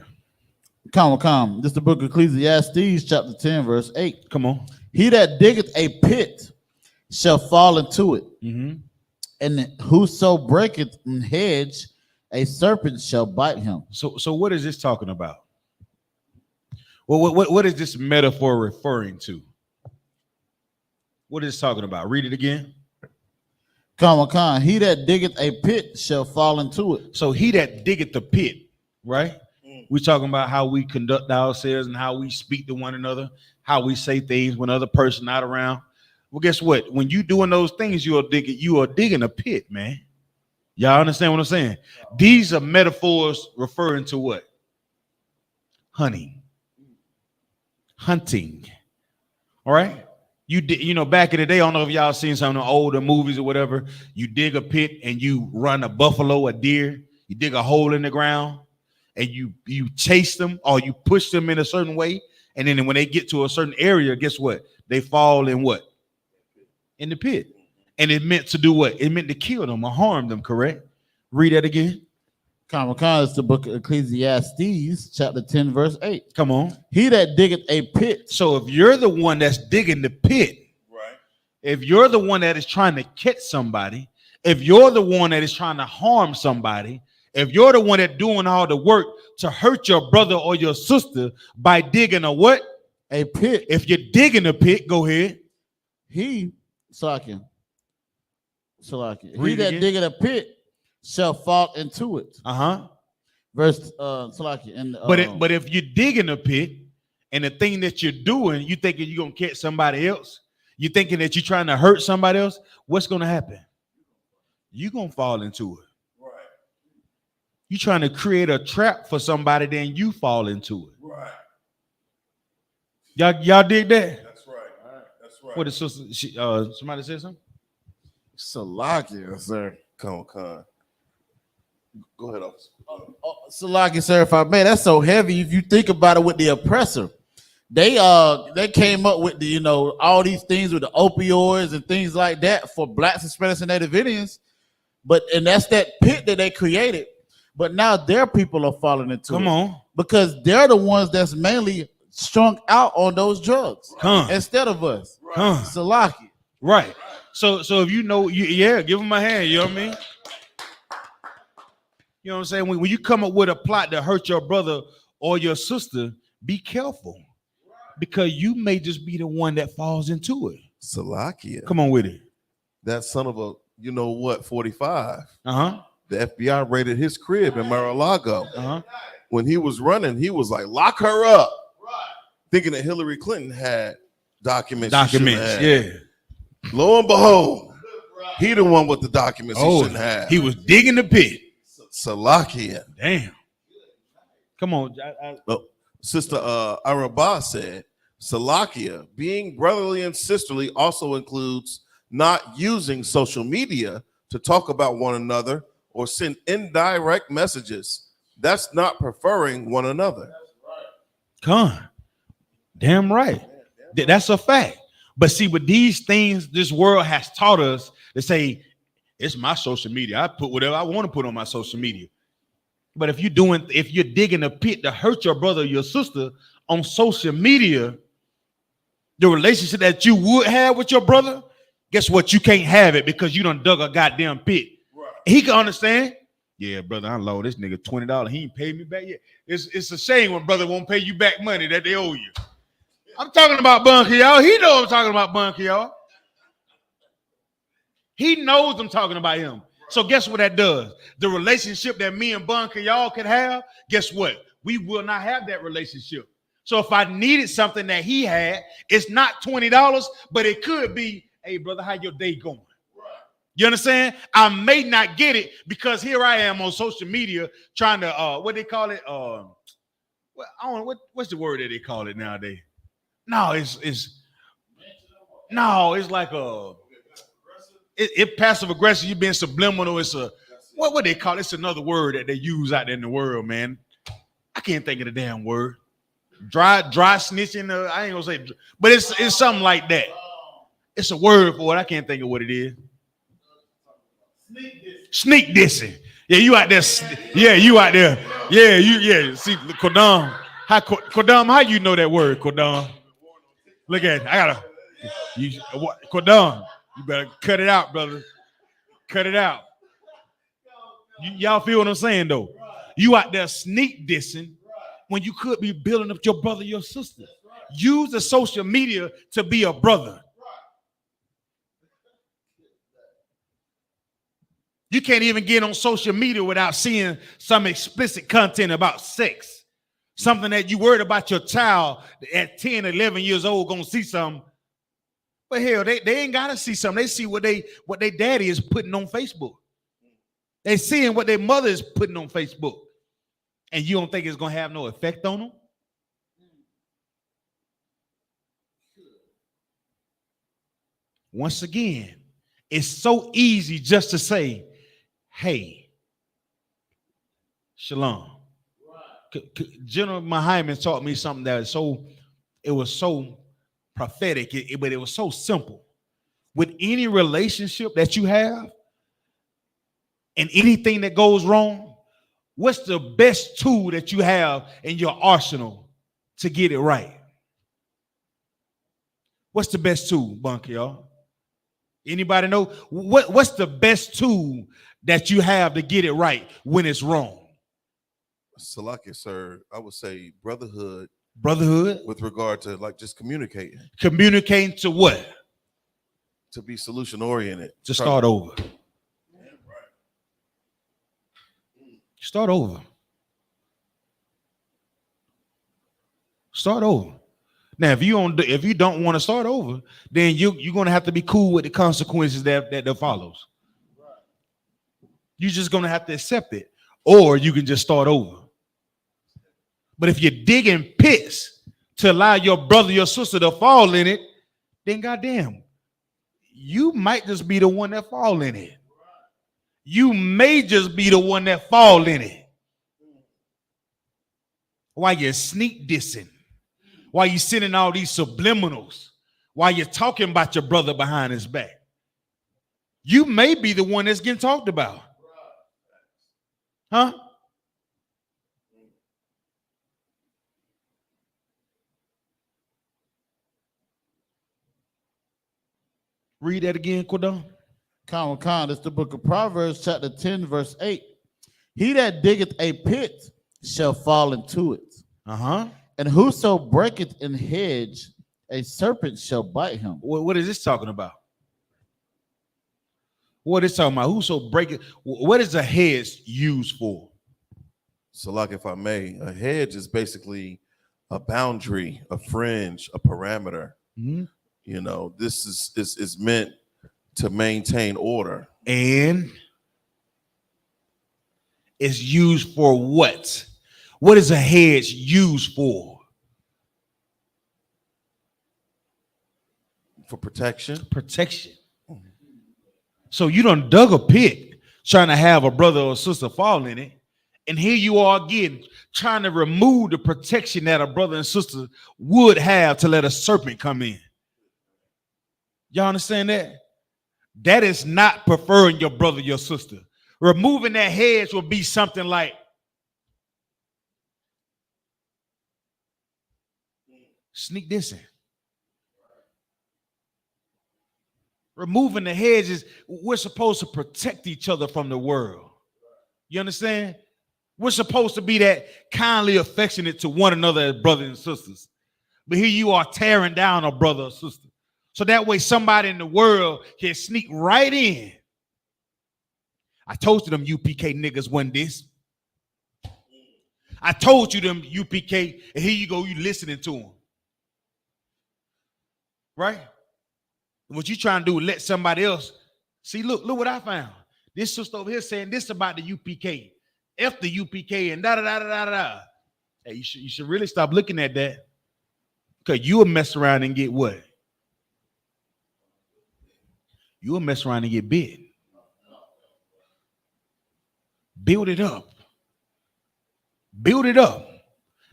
Come. This is the book of Ecclesiastes, chapter 10, verse 8. Come on. He that diggeth a pit shall fall into it. Mm-hmm. And whoso breaketh an hedge, a serpent shall bite him. So what is this talking about? Well, what is this metaphor referring to? What is it talking about? Read it again. Come. He that diggeth a pit shall fall into it. So he that diggeth the pit, right? We're talking about how we conduct ourselves and how we speak to one another, how we say things when other person not around. Well, guess what? When you doing those things, you are digging a pit, man. Y'all understand what I'm saying? These are metaphors referring to what? Hunting. All right? You know, back in the day, I don't know if y'all seen some of the older movies or whatever. You dig a pit and you run a buffalo, a deer. You dig a hole in the ground and you chase them or you push them in a certain way. And then when they get to a certain area, guess what? They fall in what? In the pit. And it meant to do what? It meant to kill them or harm them, correct? Read that again. Common is the book of Ecclesiastes, chapter 10, verse 8. Come on. He that diggeth a pit. So if you're the one that's digging the pit, Right. if you're the one that is trying to catch somebody, if you're the one that is trying to harm somebody, if you're the one that's doing all the work to hurt your brother or your sister by digging a what? A pit. If you're digging a pit, go ahead. He that again. diggeth a pit shall fall into it. Verse and but if you're digging a pit and the thing that you're doing, you thinking you're gonna catch somebody else, you thinking that you're trying to hurt somebody else, what's gonna happen? You're gonna fall into it. Right. You're trying to create a trap for somebody, then you fall into it. Right. Y'all dig that? That's right. All right. That's right. What the sister? Somebody said something? Salakia, sir. Come on. Go ahead, officer. Salakia, sir. If I may, that's so heavy. If you think about it, with the oppressor, they came up with the all these things with the opioids and things like that for blacks, Hispanics, and Native Indians. And that's that pit that they created. But now their people are falling into Come it. on. Because they're the ones that's mainly strung out on those drugs instead of us. Salaki. Right. So if give them a hand, you know what I mean? You know what I'm saying? When you come up with a plot to hurt your brother or your sister, be careful. Because you may just be the one that falls into it. Salakia. Come on with it. That son of a 45. The FBI raided his crib in Mar-a-Lago. When he was running, he was like, lock her up. Thinking that Hillary Clinton had documents. Yeah. Lo and behold, he the one with the documents he shouldn't have. He was digging the pit. Salakia. Damn. Come on. Sister Arabah said, Salakia, being brotherly and sisterly also includes not using social media to talk about one another or send indirect messages. That's not preferring one another. Damn right. That's a fact. But see, with these things, this world has taught us to say, it's my social media. I put whatever I want to put on my social media. But if you're digging a pit to hurt your brother or your sister on social media, the relationship that you would have with your brother, guess what? You can't have it because you done dug a goddamn pit. Right. He can understand. Yeah, brother, I low this nigga $20. He ain't paid me back yet. It's a shame when brother won't pay you back money that they owe you. I'm talking about Bunky, y'all. He knows I'm talking about Bunky, y'all. He knows I'm talking about him. So guess what that does? The relationship that me and Bunky y'all could have, guess what? We will not have that relationship. So if I needed something that he had, it's not $20, but it could be, hey, brother, how your day going? You understand? I may not get it because here I am on social media trying to, what they call it? I don't know, what's the word that they call it nowadays? No, it's like it passive aggressive. You've been subliminal. It's a what they call it? It's another word that they use out there in the world, man. I can't think of the damn word. Dry snitching. I ain't gonna say, but it's something like that. It's a word for it. I can't think of what it is. Sneak dissing. Yeah, you out there. Yeah, you out there. Yeah, yeah. See, Kodam. Kodam, how you know that word, Kodam? Look at it. Kodam. You better cut it out, brother. Cut it out. Y'all feel what I'm saying, though? You out there sneak dissing when you could be building up your brother, your sister. Use the social media to be a brother. You can't even get on social media without seeing some explicit content about sex. Something that you worried about your child at 10, 11 years old gonna see something. But hell, they ain't gotta see something. They see what they daddy is putting on Facebook. They seeing what their mother is putting on Facebook. And you don't think it's gonna have no effect on them? Once again, it's so easy just to say, hey, shalom. General Muhammad taught me something that was so prophetic, but it was so simple. With any relationship that you have and anything that goes wrong, What's the best tool that you have in your arsenal to get it right? What's the best tool, Bunk, y'all? Anybody know? What's the best tool that you have to get it right when it's wrong? Salaki, sir, I would say brotherhood. Brotherhood? With regard to like just communicating. Communicating to what? To be solution oriented. To start over. Start over. Start over. Now, if you don't want to start over, then you're gonna have to be cool with the consequences that follows. You're just gonna have to accept it, or you can just start over. But if you're digging pits to allow your brother, your sister to fall in it, then goddamn, you might just be the one that fall in it. You may just be the one that fall in it. While you're sneak dissing, while you're sending all these subliminals, while you're talking about your brother behind his back, you may be the one that's getting talked about. Huh? Read that again, Quadon. Khan, it's the book of Proverbs, chapter 10, verse 8. He that diggeth a pit shall fall into it. And whoso breaketh an hedge, a serpent shall bite him. What is this talking about? What is talking about? Whoso breaketh? What is a hedge used for? So, like, if I may, a hedge is basically a boundary, a fringe, a parameter. Mm-hmm. You know, this is meant to maintain order. And it's used for what? What is a hedge used for? For protection. Protection. So you done dug a pit trying to have a brother or sister fall in it. And here you are again trying to remove the protection that a brother and sister would have to let a serpent come in. Y'all understand that? That is not preferring your brother, your sister. Removing that hedge will be something like sneak dissing. Removing the hedges, we're supposed to protect each other from the world. You understand? We're supposed to be that kindly affectionate to one another as brothers and sisters. But here you are tearing down a brother or sister. So that way somebody in the world can sneak right in. I told you them UPK niggas wasn't this. I told you them UPK, and here you go, you listening to them. Right? What you trying to do is let somebody else see, look what I found. This sister over here saying this about the UPK. F the UPK and da-da-da-da-da-da. Hey, you should really stop looking at that. Because you'll mess around and get what? You'll mess around and get bit. Build it up. Build it up.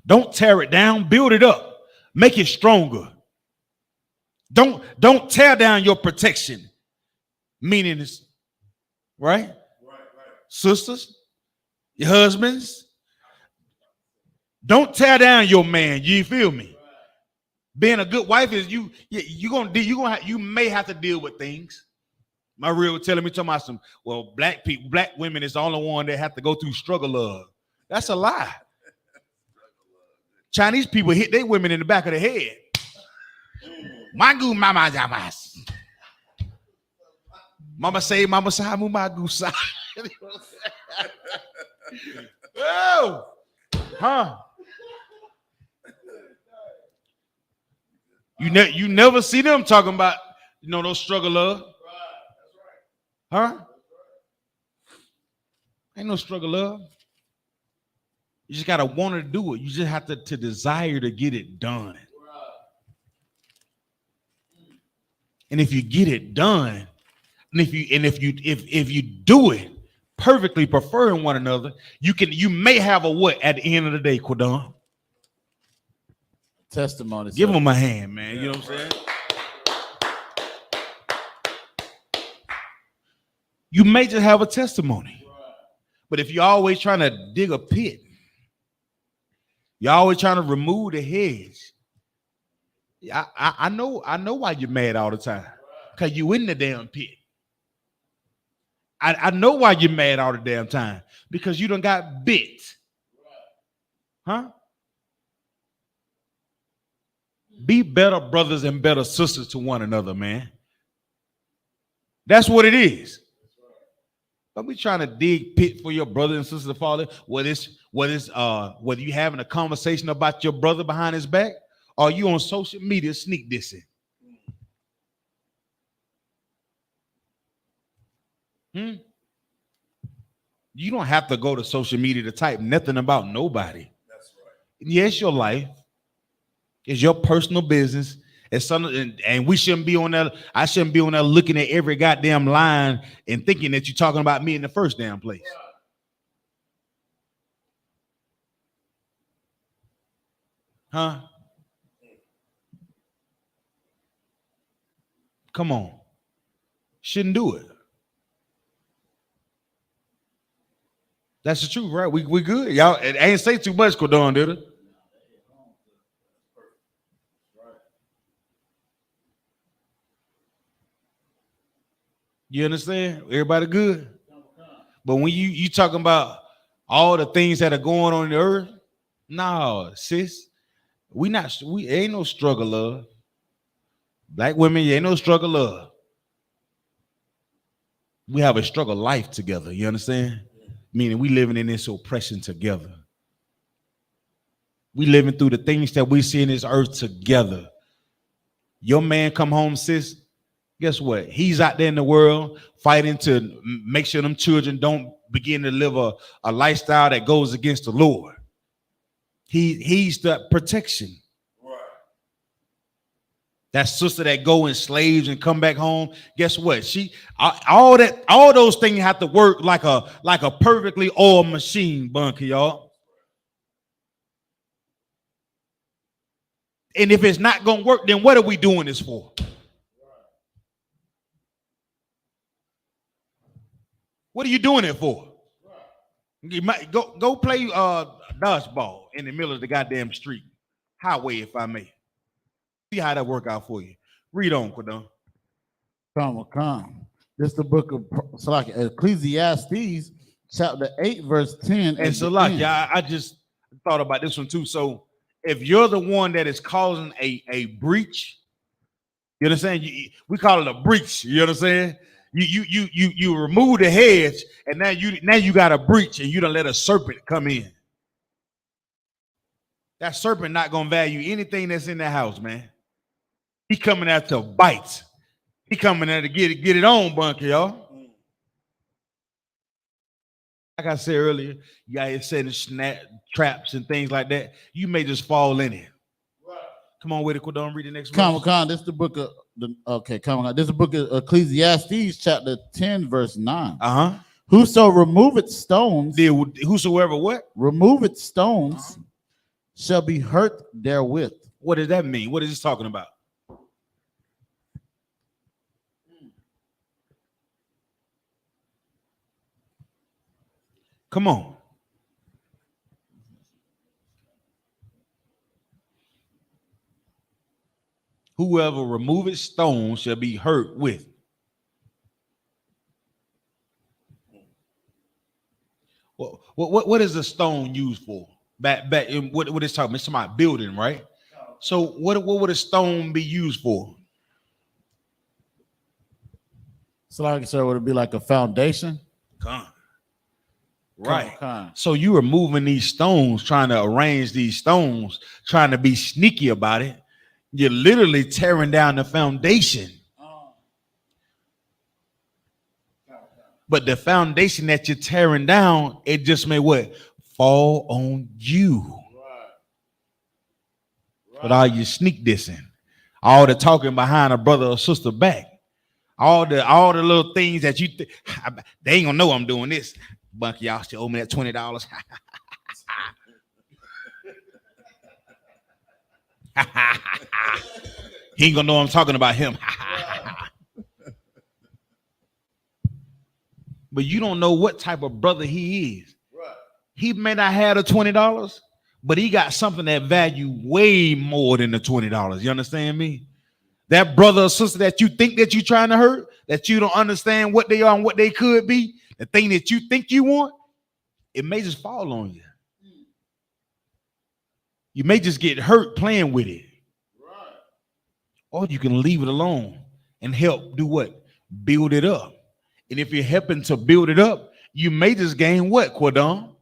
Don't tear it down. Build it up. Make it stronger. Don't tear down your protection. Meaning it's right? Sisters, your husbands. Don't tear down your man. You feel me? Being a good wife is you may have to deal with things. My real telling me talking about some, well, black women is the only one that have to go through struggle love. That's a lie. Chinese people hit their women in the back of the head. Magu mama jamas. Mama say, mama say, magu sa. Oh, huh? You never see them talking about, those struggle love. Huh? Ain't no struggle love. You just gotta want to do it. You just have to desire to get it done. And if you get it done, and if you do it perfectly, preferring one another, you may have a what at the end of the day, Quadon? Testimony. Give them a hand, man. You know what I'm saying? You may just have a testimony. But if you're always trying to dig a pit, you're always trying to remove the hedge. I know why you're mad all the time. Because you in the damn pit. I know why you're mad all the damn time. Because you done got bit. Huh? Be better brothers and better sisters to one another, man. That's what it is. Don't be trying to dig pit for your brother and sister to fall in. Whether you having a conversation about your brother behind his back, or you on social media sneak dissing. You don't have to go to social media to type nothing about nobody. That's right. Yes, your life. It's your personal business. It's something, and we shouldn't be on that. I shouldn't be on there looking at every goddamn line and thinking that you're talking about me in the first damn place. Huh? Come on. Shouldn't do it. That's the truth, right? We good. Y'all, it ain't say too much, Cordon, did it? You understand? Everybody good? But when you talking about all the things that are going on in the earth, no, sis, we ain't no struggle love. Black women, ain't no struggle love. We have a struggle life together. You understand? Meaning we living in this oppression together. We living through the things that we see in this earth together. Your man come home, sis. Guess what? He's out there in the world fighting to make sure them children don't begin to live a lifestyle that goes against the Lord. He's the protection. Right. That sister that go in slaves and come back home. Guess what? All those things have to work like a perfectly oiled machine, bunker, y'all. And if it's not gonna work, then what are we doing this for? What are you doing it for? You might go play dodgeball in the middle of the goddamn street, highway, if I may. See how that work out for you. Read on, Quadon. Come. This is the book of Ecclesiastes, chapter 8, verse 10. And Salak, I just thought about this one too. So if you're the one that is causing a breach, you understand? We call it a breach. You understand? You remove the hedge, and now you got a breach, and you don't let a serpent come in. That serpent not gonna value anything that's in the house, man. He coming out to bite. He coming out to get it on, bunker, y'all. Like I said earlier, you guys setting snap traps and things like that. You may just fall in it. Come on with it, Quadon. Read the next one. This is the book of This is the book of Ecclesiastes, chapter 10, verse 9. Whoso removeth stones, whosoever what? Removeth stones shall be hurt therewith. What does that mean? What is this talking about? Come on. Whoever removeth stones shall be hurt with. What is a stone used for? Back in what it's talking about? It's talking about building, right? So what would a stone be used for? So like I said, would it be like a foundation? Right. So you are moving these stones, trying to arrange these stones, trying to be sneaky about it. You're literally tearing down the foundation. But the foundation that you're tearing down, it just may what? Fall on you. Right. But all you sneak dissing, all the talking behind a brother or sister back, all the little things that you they ain't gonna know I'm doing this. Bunky, y'all still owe me that $20. He ain't gonna know I'm talking about him. but you don't know what type of brother he is. Right. He may not have the $20, but he got something that value way more than the $20. You understand me? That brother or sister that you think that you're trying to hurt, that you don't understand what they are and what they could be, the thing that you think you want, it may just fall on you. You may just get hurt playing with it. Right. Or you can leave it alone and help do what? Build it up. And if you're helping to build it up, you may just gain what, Quadon?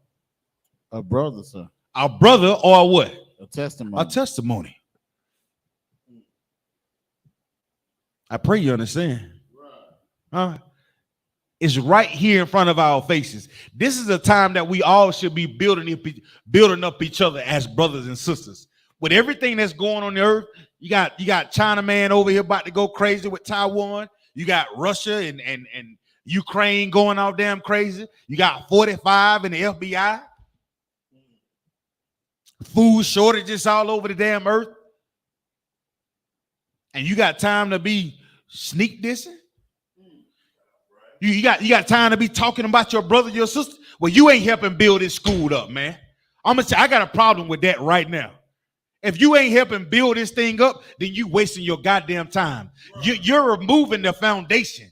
A brother, sir. A brother or what? A testimony. A testimony. I pray you understand. Right. It's right here in front of our faces. This is a time that we all should be building up each other as brothers and sisters. With everything that's going on the earth, you got China man over here about to go crazy with Taiwan. You got Russia and Ukraine going all damn crazy. You got 45 and the FBI. Food shortages all over the damn earth. And you got time to be sneak dissing? You got time to be talking about your brother, your sister? Well, you ain't helping build this school up, man. I'm gonna say I got a problem with that right now. If you ain't helping build this thing up, then you wasting your goddamn time. You're removing the foundation.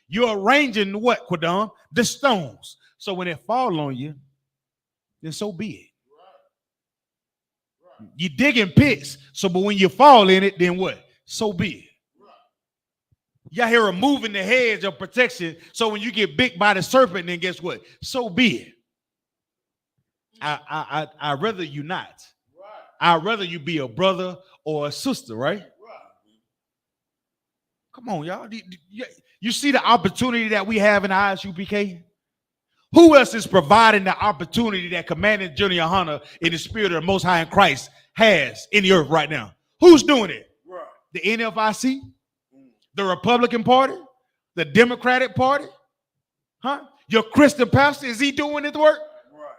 You're arranging what, Quadon? The stones. So when it fall on you, then so be it. You're digging pits. But when you fall in it, then what? So be it. Y'all here removing the hedge of protection. So when you get bit by the serpent, then guess what? So be it. I'd rather you not. I'd rather you be a brother or a sister, right? Come on, y'all. You see the opportunity that we have in I.S.U.P.K? Who else is providing the opportunity that Commandant General YAHANNA in the spirit of the Most High in Christ has in the earth right now? Who's doing it? Right. The NFIC? The Republican Party? The Democratic Party? Huh? Your Christian pastor, is he doing his work? Right.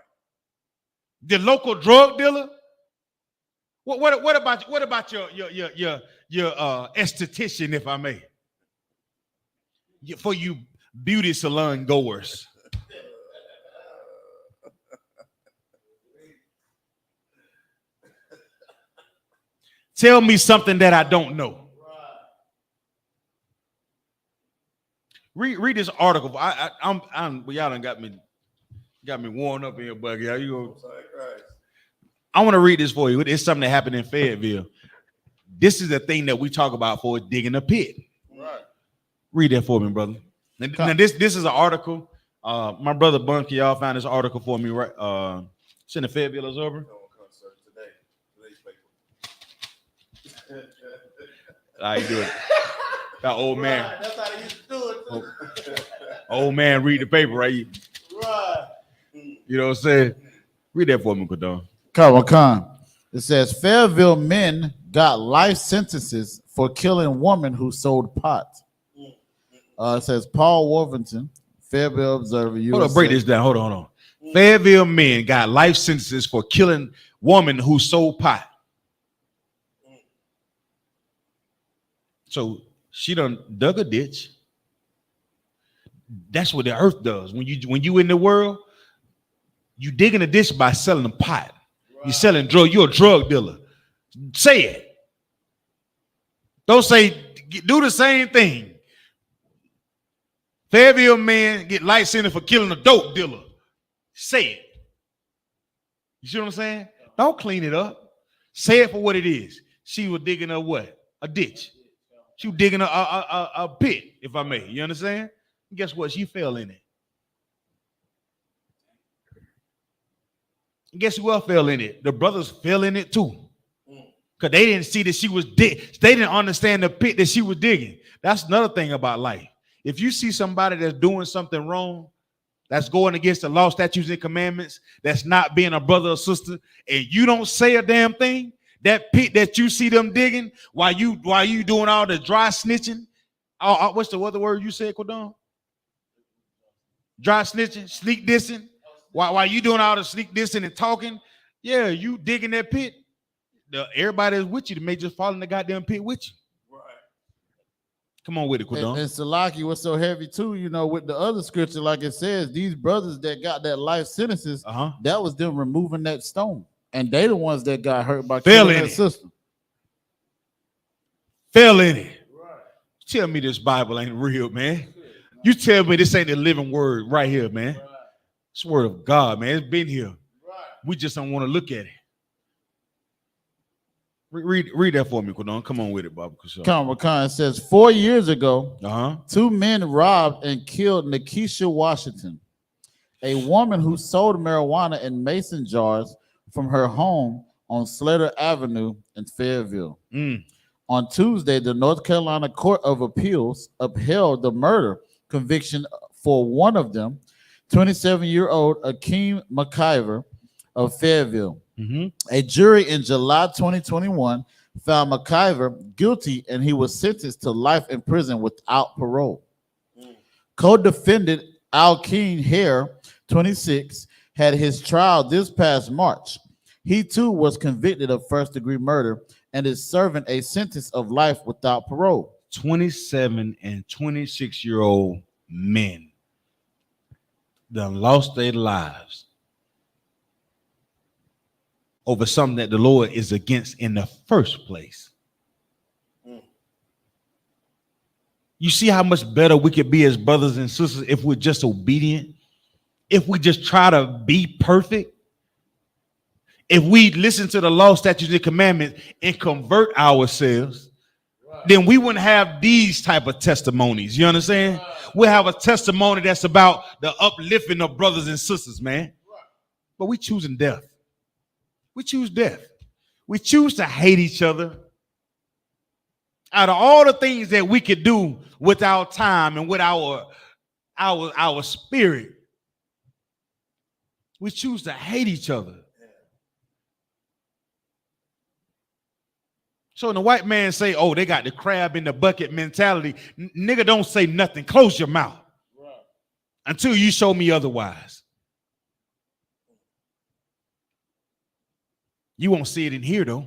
The local drug dealer? What about your esthetician, if I may? For you beauty salon goers. Tell me something that I don't know. Read this article. Well, y'all done got me worn up in here, Buggy. How you going? I want to read this for you. It's something that happened in Fayetteville. This is the thing that we talk about for digging a pit. Right. Read that for me, brother. Now this is an article. My brother Bunky, y'all found this article for me, right? It's in the Fayetteville Observer. How you doing? That old man. Right, that's how they used to do it. Old man read the paper, right? Right. You know what I'm saying? Read that for me, Quadon. Come. It says Fayetteville men got life sentences for killing woman who sold pot. It says Paul Worthington, Fayetteville Observer. USA. Hold on, break this down. Hold on. Fayetteville men got life sentences for killing woman who sold pot. So she done dug a ditch. That's what the earth does. When you in the world, you digging a ditch by selling a pot. Right. You're selling drug. You're a drug dealer. Say it. Don't say. Do the same thing. Fayetteville men get life sentence for killing a dope dealer. Say it. You see what I'm saying? Don't clean it up. Say it for what it is. She was digging a what? A ditch. She was digging a pit, if I may. You understand? And guess what? She fell in it. And guess who else fell in it? The brothers fell in it too. Because they didn't see that she was They didn't understand the pit that she was digging. That's another thing about life. If you see somebody that's doing something wrong, that's going against the law, statutes, and commandments, that's not being a brother or sister, and you don't say a damn thing, that pit that you see them digging while you doing all the dry snitching, what's the other word you said, Quadon? Dry snitching, sneak dissing. While you doing all the sneak dissing and talking, yeah, you digging that pit. Everybody that's with you may just fall in the goddamn pit with you. Right. Come on with it, Quadon. And Salaki was so heavy too, you know, with the other scripture, like it says, these brothers that got that life sentences, that was them removing that stone. And they the ones that got hurt by killing that sister. Fell in it. Right. Tell me this Bible ain't real, man. You tell me this ain't the living word right here, man. Right. It's the word of God, man. It's been here. Right. We just don't want to look at it. Read that for me, Quadon. Come on with it, Baba. Khan says 4 years ago, 2 men robbed and killed Nikisha Washington, a woman who sold marijuana in mason jars from her home on Slater Avenue in Fayetteville. On Tuesday, the North Carolina Court of Appeals upheld the murder conviction for one of them, 27-year-old Akeem McIver of Fayetteville. A jury in July 2021 found McIver guilty and he was sentenced to life in prison without parole. Co-defendant Alkeen Hare, 26, had his trial this past March. He too was convicted of first-degree murder and is serving a sentence of life without parole. 27 and 26-year-old men done lost their lives over something that the Lord is against in the first place. You see how much better we could be as brothers and sisters if we're just obedient, if we just try to be perfect, if we listen to the law, statutes, and commandments and convert ourselves, then we wouldn't have these type of testimonies. You understand? We'll have a testimony that's about the uplifting of brothers and sisters, man. But we choosing death. We choose death. We choose to hate each other. Out of all the things that we could do with our time and with our spirit, we choose to hate each other. So when the white man say, oh, they got the crab in the bucket mentality, nigga, don't say nothing. Close your mouth until you show me otherwise. You won't see it in here, though.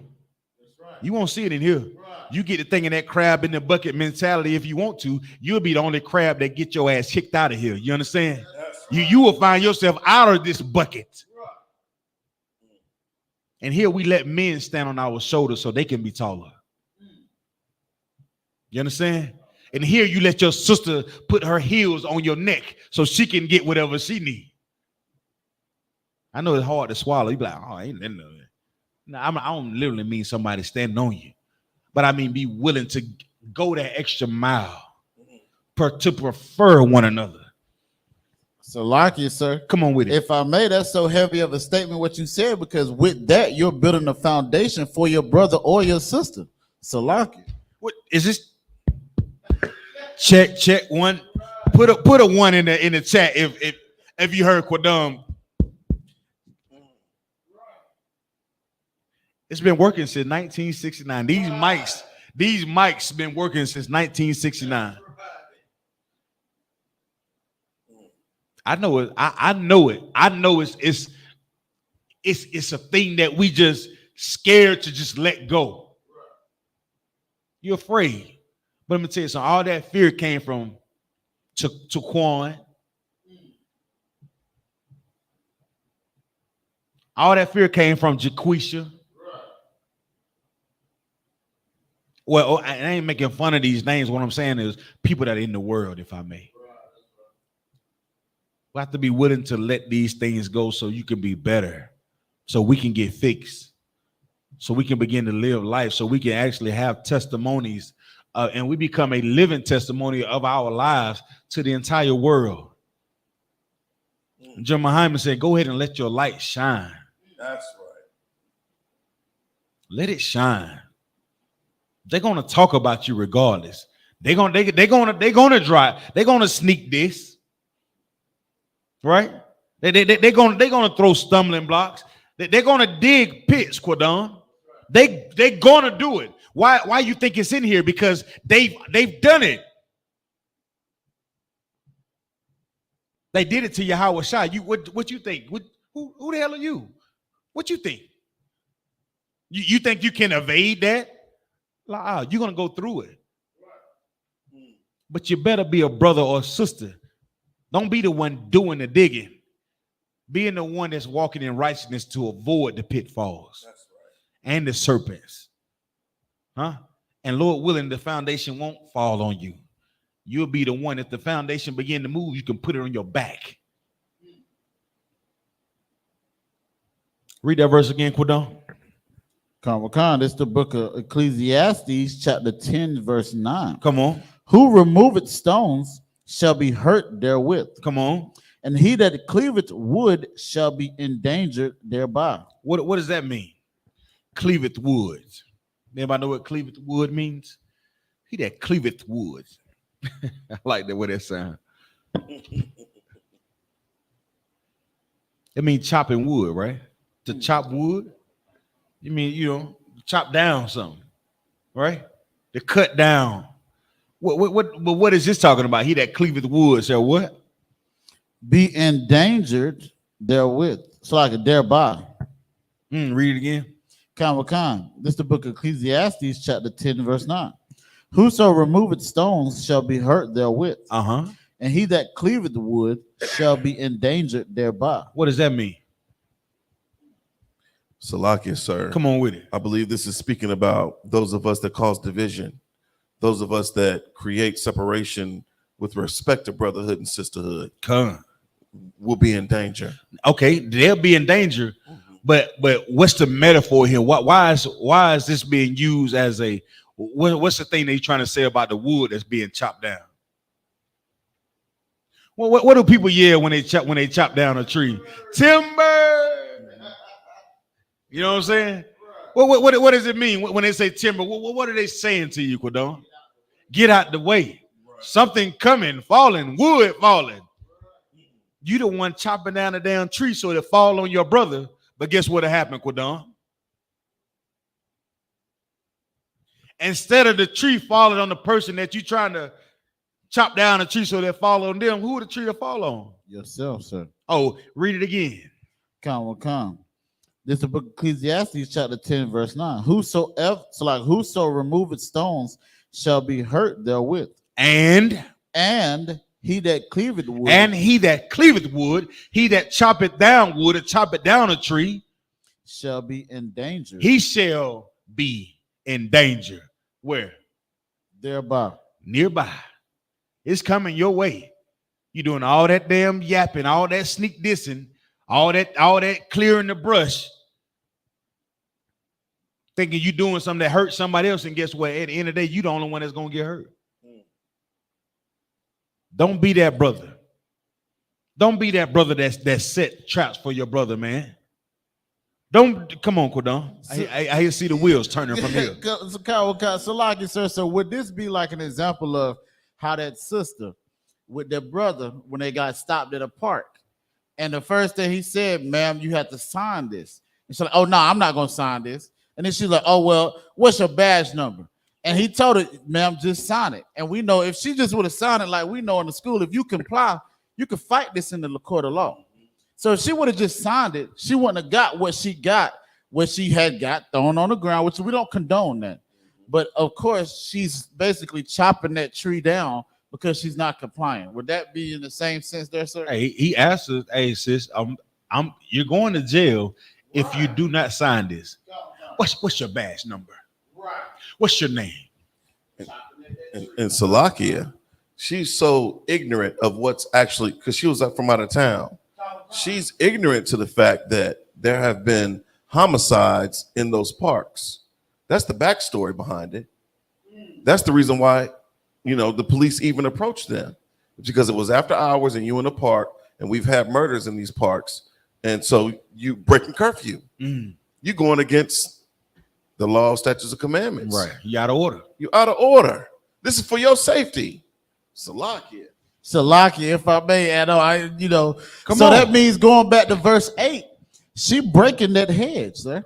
You won't see it in here. You get the thing in that crab in the bucket mentality if you want to. You'll be the only crab that get your ass kicked out of here. You understand? You will find yourself out of this bucket. And here we let men stand on our shoulders so they can be taller. You understand? And here you let your sister put her heels on your neck so she can get whatever she needs. I know it's hard to swallow. You be like, oh, ain't nothing. No, I don't literally mean somebody standing on you, but I mean be willing to go that extra mile to prefer one another. So, Lockie, sir, come on with it. If I may, that's so heavy of a statement what you said, because with that you're building a foundation for your brother or your sister. So, Lockie, what is this? Check one. Put a one in the chat if you heard Quadam. It's been working since 1969. These mics been working since 1969. I know it. I know it. I know it's a thing that we just scared to just let go. You're afraid. But let me tell you something. All that fear came from Taquan. All that fear came from Jaquisha. Well, I ain't making fun of these names. What I'm saying is people that are in the world, if I may. We have to be willing to let these things go so you can be better, so we can get fixed, so we can begin to live life, so we can actually have testimonies, and we become a living testimony of our lives to the entire world. John Muhammad said, go ahead and let your light shine. That's right. Let it shine. They're gonna talk about you regardless. They're gonna sneak this, right? They're gonna throw stumbling blocks. They're gonna dig pits, Quadon. They're gonna do it. Why you think it's in here? Because they've done it. They did it to YAHANNA. What you think? Who the hell are you? What you think? You think you can evade that? You're gonna go through it. But you better be a brother or sister. Don't be the one doing the digging. Being the one that's walking in righteousness to avoid the pitfalls. That's right. And the serpents. Huh? And Lord willing, the foundation won't fall on you. You'll be the one, if the foundation begin to move, you can put it on your back. Read that verse again, Quidon. This is the book of Ecclesiastes, chapter 10, verse 9. Come on. Who removeth stones shall be hurt therewith. Come on. And he that cleaveth wood shall be endangered thereby. What does that mean? Cleaveth wood. Anybody know what cleaveth wood means? He that cleaveth wood. I like the way that sounds. It means chopping wood, right? To chop wood. You mean, chop down something, right? To cut down. What is this talking about? He that cleaveth wood shall what? Be endangered therewith. So like a thereby. Read it again. This is the book of Ecclesiastes, chapter 10, verse 9. Whoso removeth stones shall be hurt therewith. And he that cleaveth wood shall be endangered thereby. What does that mean? Salakia, sir. Come on with it. I believe this is speaking about those of us that cause division, those of us that create separation with respect to brotherhood and sisterhood. Will be in danger. Okay, they'll be in danger. But what's the metaphor here? Why is this being used as a what's the thing they're trying to say about the wood that's being chopped down? Well, what do people yell when they chop down a tree? Timber. You know what I'm saying? What does it mean when they say timber? What are they saying to you, Quidon? Get out the way. Something coming, falling, wood falling. You the one chopping down a damn tree so it fall on your brother. But guess what happened, Quidon? Instead of the tree falling on the person that you trying to chop down a tree so that fall on them, who would the tree to fall on? Yourself, sir. Oh, read it again. This is the book of Ecclesiastes, chapter 10, verse 9. Whoso removeth stones shall be hurt therewith. And he that cleaveth wood. And he that cleaveth wood, he that choppeth down wood or choppeth down a tree, shall be in danger. He shall be in danger. Where? Thereby. Nearby. It's coming your way. You're doing all that damn yapping, all that sneak dissing, all that clearing the brush, thinking you're doing something that hurts somebody else, and guess what? At the end of the day, you're the only one that's gonna get hurt. Don't be that brother. Don't be that brother that set traps for your brother, man. Don't come on, Quidon. I see the wheels turning from here. So like it, sir. So would this be like an example of how that sister with their brother when they got stopped at a park, and the first thing he said, "Ma'am, you have to sign this." And she's like, "Oh no, I'm not gonna sign this." And then she's like, "Oh well, what's your badge number?" And he told her, "Ma'am, just sign it." And we know if she just would have signed it, like we know in the school, if you comply, you could fight this in the court of law. So if she would have just signed it, she wouldn't have got what she had got thrown on the ground, which we don't condone that. But of course, she's basically chopping that tree down because she's not complying. Would that be in the same sense there, sir? Hey, he asked us, "Hey, sis, you're going to jail if you do not sign this. What's your badge number? What's your name?" And Salakia, she's so ignorant of what's actually, because she was from out of town. She's ignorant to the fact that there have been homicides in those parks. That's the backstory behind it. That's the reason why, the police even approached them. It's because it was after hours and you in the park, and we've had murders in these parks. And so you breaking curfew. You're going against the law, statutes, and commandments. Right. You out of order. You out of order. This is for your safety. Salakia, if I may add on, that means going back to verse 8, she breaking that hedge, sir.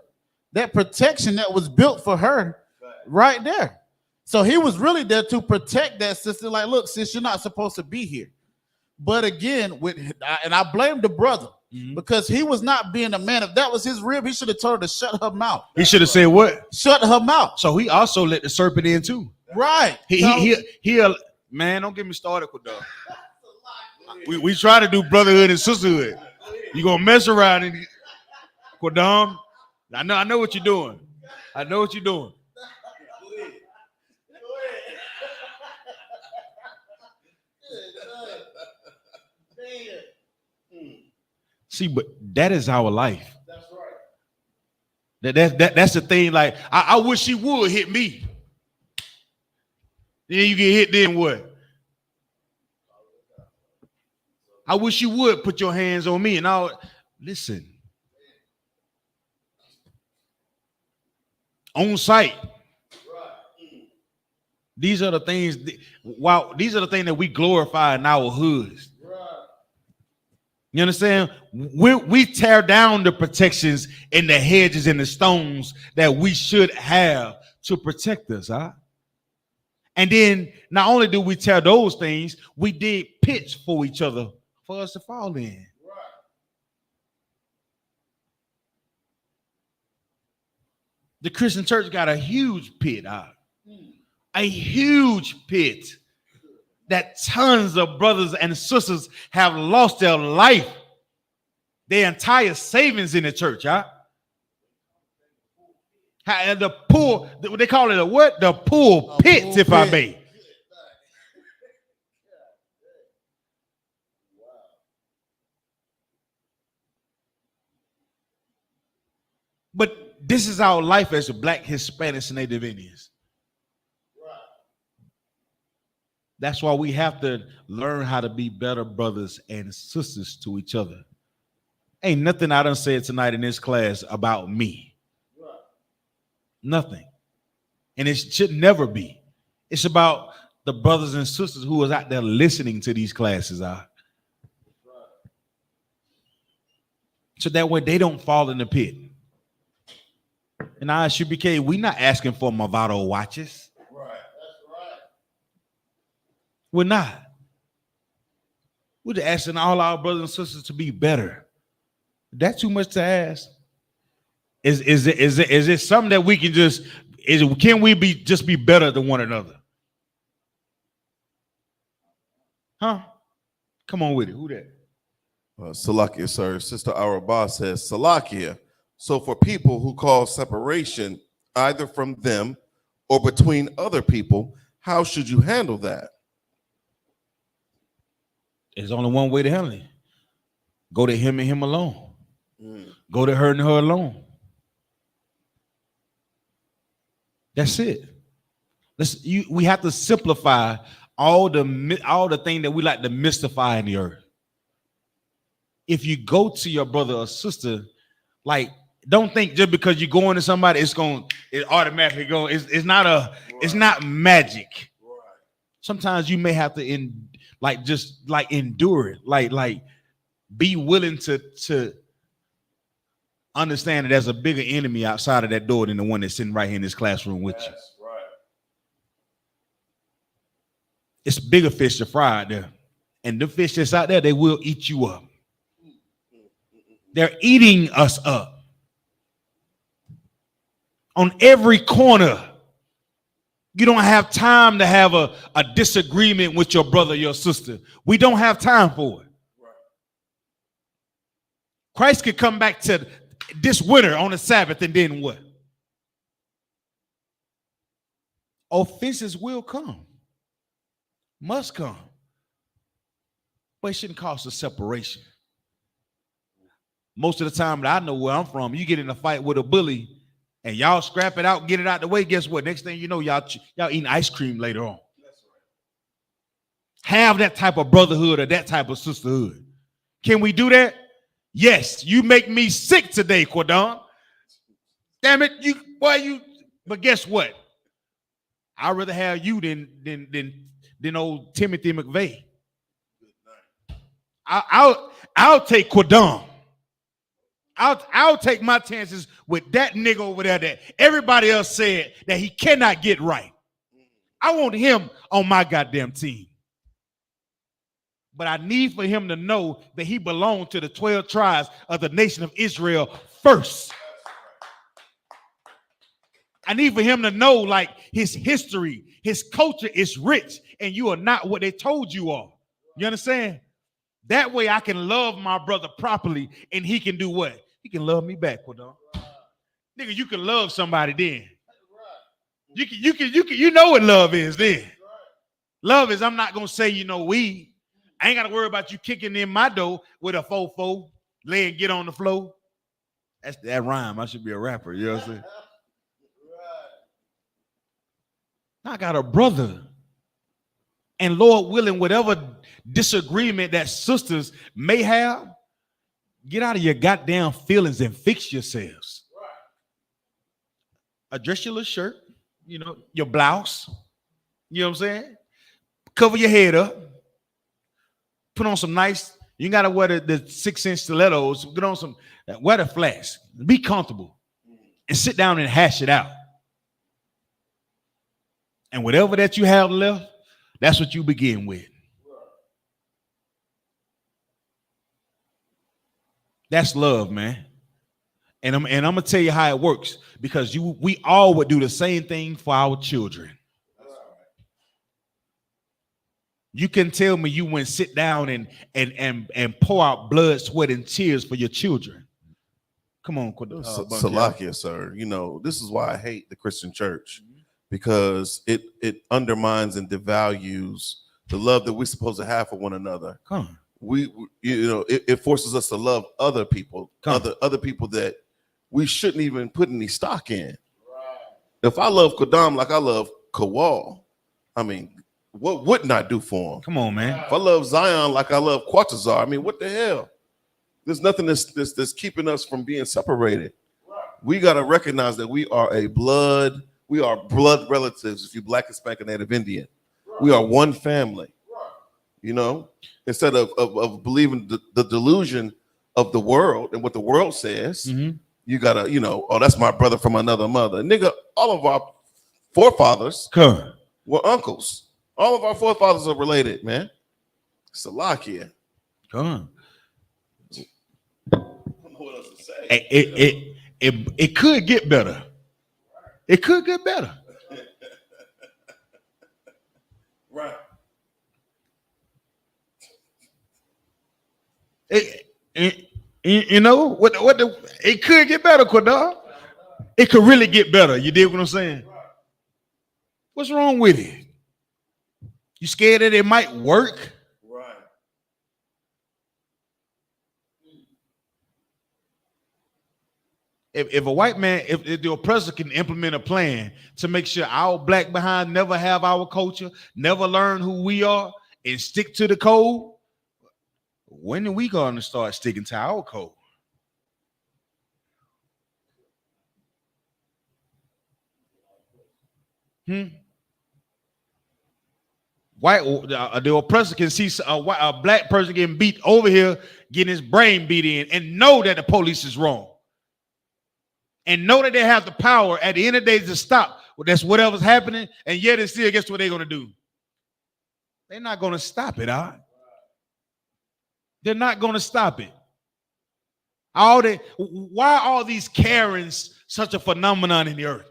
That protection that was built for her right there. So he was really there to protect that sister. Like, look, sis, you're not supposed to be here. But again, and I blame the brother because he was not being a man. If that was his rib, he should have told her to shut her mouth. He should have said what? Shut her mouth. So he also let the serpent in too. Right. He Man, don't get me started with that. We try to do brotherhood and sisterhood. You gonna mess around and Quadam? I know what you're doing. I know what you're doing. See, but that is our life. That's right. That's the thing. Like, I wish he would hit me. Then you get hit, then what? I wish you would put your hands on me and all. Listen. On site. These are the things. These are the things that we glorify in our hoods. You understand? We tear down the protections and the hedges and the stones that we should have to protect us, huh? And then not only do we tear those things, we dig pits for each other for us to fall in. The Christian church got a huge pit, a huge pit that tons of brothers and sisters have lost their life, their entire savings in the church, huh? The pool, they call it a what? The pool pits, if I may. But this is our life as Black, Hispanics, and Native Indians. That's why we have to learn how to be better brothers and sisters to each other. Ain't nothing I done said tonight in this class about me. Nothing. And it should never be. It's about the brothers and sisters who is out there listening to these classes. So that way they don't fall in the pit. In I.S.U.P.K, we're not asking for Movado watches. Right. That's right. We're not. We're just asking all our brothers and sisters to be better. That's too much to ask. Is it something that we can just, can we just be better than one another? Huh? Come on with it. Who that? Salakia, sir. Sister Arabah says, Salakia. So for people who cause separation either from them or between other people, how should you handle that? There's only one way to handle it. Go to him and him alone. Go to her and her alone. That's it. We have to simplify all the things that we like to mystify in the earth. If you go to your brother or sister, like, don't think just because you're going to somebody, it's automatically going. It's not magic. Sometimes you may have to endure it, like be willing to understand that there's a bigger enemy outside of that door than the one that's sitting right here in this classroom with you. Right. It's bigger fish to fry out there. And the fish that's out there, they will eat you up. They're eating us up. On every corner. You don't have time to have a disagreement with your brother or your sister. We don't have time for it. Right. Christ could come back to this winter on the Sabbath, and then what? Offenses will come. Must come. But it shouldn't cause a separation. Most of the time that I know where I'm from, you get in a fight with a bully and y'all scrap it out, get it out the way. Guess what? Next thing you know, y'all eating ice cream later on. That's right. Have that type of brotherhood or that type of sisterhood. Can we do that? Yes. You make me sick today, Quadon. Damn it, but guess what? I'd rather have you than old Timothy McVeigh. I'll take Quadon. I'll take my chances with that nigga over there that everybody else said that he cannot get right. I want him on my goddamn team. But I need for him to know that he belonged to the 12 tribes of the nation of Israel first. I need for him to know, like, his history, his culture is rich and you are not what they told you are. You understand? That way I can love my brother properly, and he can do what? He can love me back, Quadon. Nigga, you can love somebody then. You know what love is then. Love is I'm not gonna say weed. I ain't gotta worry about you kicking in my door with a 4-4, lay and get on the floor. That's that rhyme. I should be a rapper, you know what I'm saying? I got a brother. And Lord willing, whatever disagreement that sisters may have, get out of your goddamn feelings and fix yourselves. Address your little shirt, your blouse, you know what I'm saying? Cover your head up. Put on some nice, you gotta wear the 6-inch stilettos, get on some, wear the flats, be comfortable, and sit down and hash it out. And whatever that you have left, that's what you begin with. That's love, man. And I'm gonna tell you how it works, because we all would do the same thing for our children. You can tell me you wouldn't sit down and pour out blood, sweat, and tears for your children. Come on, Salakia, sir. This is why I hate the Christian church, because it undermines and devalues the love that we're supposed to have for one another. Come on. It forces us to love other people, other people that we shouldn't even put any stock in. Right. If I love Kodam like I love Kawal, I mean, what wouldn't I do for him? Come on, man. If I love Zion like I love Quatazar, I mean, what the hell? There's nothing that's keeping us from being separated. Right. We got to recognize that we are blood relatives. If you're Black, Hispanic, Native Indian, right. We are one family. Right. Instead of believing the delusion of the world and what the world says, you gotta, oh, that's my brother from another mother. Nigga, all of our forefathers were uncles. All of our forefathers are related, man. Salakia. Come on. I don't know what else to say. It could get better. It could get better. Right. It could get better, Quadar. It could really get better. You dig what I'm saying? What's wrong with it? You scared that it might work? Right. If a white man, if the oppressor can implement a plan to make sure our Black behind never have our culture, never learn who we are, and stick to the code, when are we going to start sticking to our code? The oppressor can see a Black person getting beat over here, getting his brain beat in, and know that the police is wrong, and know that they have the power at the end of the day to stop. That's whatever's happening, and yet and still, guess what they're going to do? They're not going to stop it, all right? They're not going to stop it. Why are all these Karens such a phenomenon in the earth?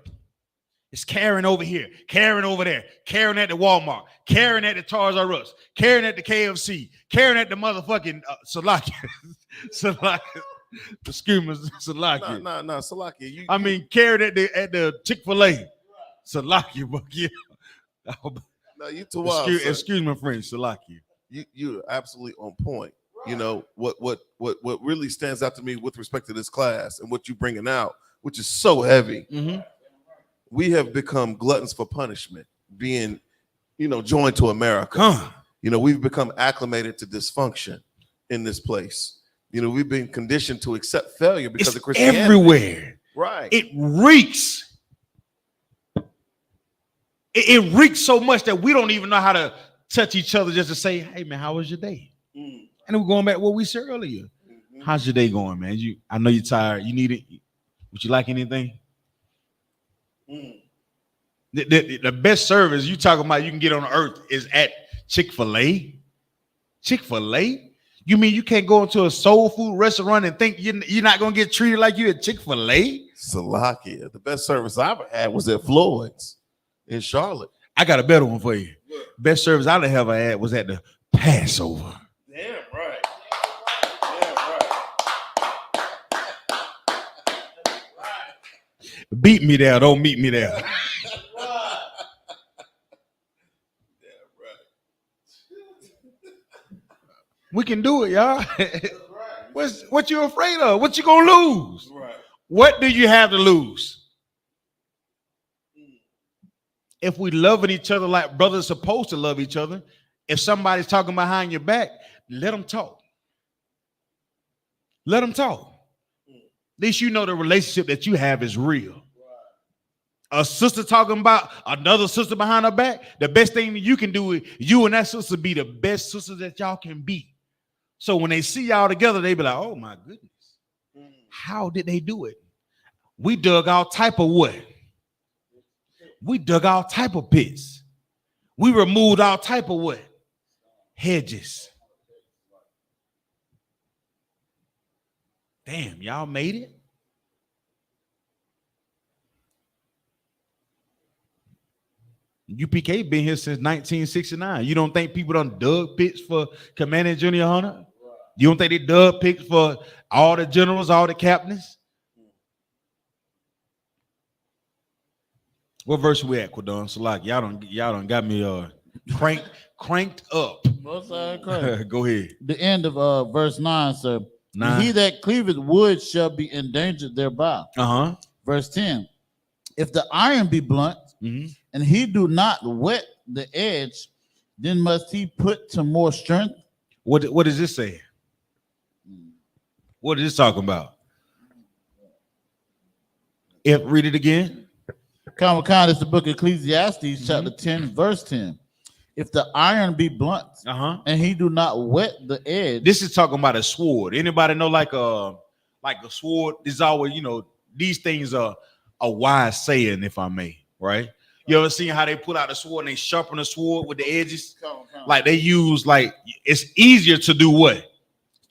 It's Karen over here, Karen over there, Karen at the Walmart, Karen at the Toys R Us, Karen at the KFC, Karen at the motherfucking Salakia. Excuse me, Salakia. No, Salakia. I mean, Karen at the Chick-fil-A. Salakia, but yeah. No, you too wild. Excuse my friend, Salakia. You're absolutely on point. What really stands out to me with respect to this class and what you're bringing out, which is so heavy. Mm-hmm. We have become gluttons for punishment, being, joined to America. We've become acclimated to dysfunction in this place. We've been conditioned to accept failure because of Christianity. Everywhere. Right. It reeks. It reeks so much that we don't even know how to touch each other just to say, hey, man, how was your day? And then we're going back to what we said earlier. Mm-hmm. How's your day going, man? I know you're tired. You need it. Would you like anything? The best service you talking about you can get on earth is at Chick-fil-A. Chick-fil-A? You mean you can't go into a soul food restaurant and think you're not going to get treated like you at Chick-fil-A? Salakia. The best service I ever had was at Floyd's in Charlotte. I got a better one for you. Best service I ever had was at the Passover. Damn right. Beat me there, don't meet me there. We can do it, y'all. What you afraid of? What you gonna lose? Right. What do you have to lose? If we loving each other like brothers supposed to love each other, if somebody's talking behind your back, let them talk. Let them talk. At least you know the relationship that you have is real. A sister talking about another sister behind her back, the best thing that you can do is you and that sister be the best sisters that y'all can be. So when they see y'all together, they be like, oh my goodness, how did they do it? We dug all type of what? We dug all type of pits. We removed all type of what? Hedges. Damn, y'all made it. UPK been here since 1969. You don't think people done dug pits for Commander Junior Hunter? You don't think they dug pits for all the generals, all the captains? What verse we at, Quadon? So like y'all don't got me cranked up. Go ahead. The end of verse 9, sir. 9. He that cleaveth wood shall be endangered thereby. Verse 10. If the iron be blunt, and he do not wet the edge, then must he put to more strength. What does this say? What is this talking about? Read it again. Common is the book of Ecclesiastes, chapter 10, verse 10. If the iron be blunt, and he do not wet the edge. This is talking about a sword. Anybody know like a sword? This is always, these things are a wise saying, if I may, right? You ever seen how they pull out the sword and they sharpen the sword with the edges? Like they use, like, it's easier to do what?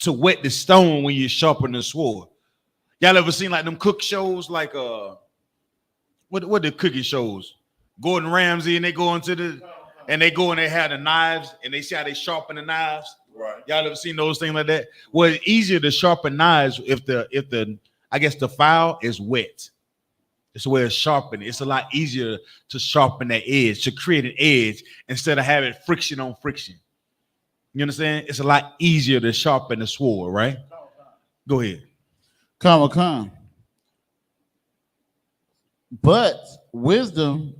To wet the stone when you sharpen the sword. Y'all ever seen like them cook shows, like what the cooking shows? Gordon Ramsay, and they go into and they have the knives and they see how they sharpen the knives. Right. Y'all ever seen those things like that? Well, it's easier to sharpen knives if the I guess the file is wet. It's where it's sharpened. It's a lot easier to sharpen that edge, to create an edge instead of having friction on friction. You understand? It's a lot easier to sharpen the sword, right? Go ahead. Come. But wisdom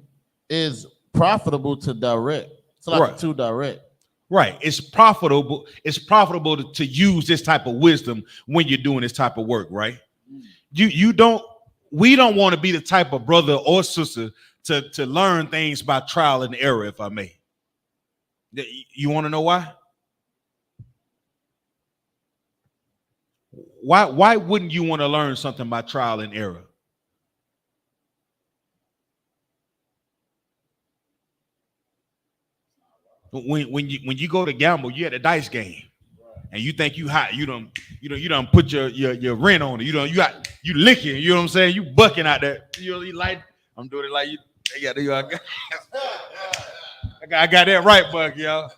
is profitable to direct. It's like to direct. Right. It's profitable. It's profitable to use this type of wisdom when you're doing this type of work, right? We don't want to be the type of brother or sister to learn things by trial and error, if I may. You want to know why? Why wouldn't you want to learn something by trial and error? When you go to gamble, you at a dice game, and you think you hot. You done put your rent on it. You licking. You know what I'm saying? You bucking out there. You like I'm doing it like you. Yeah, there you are. I got that right, Buck, y'all.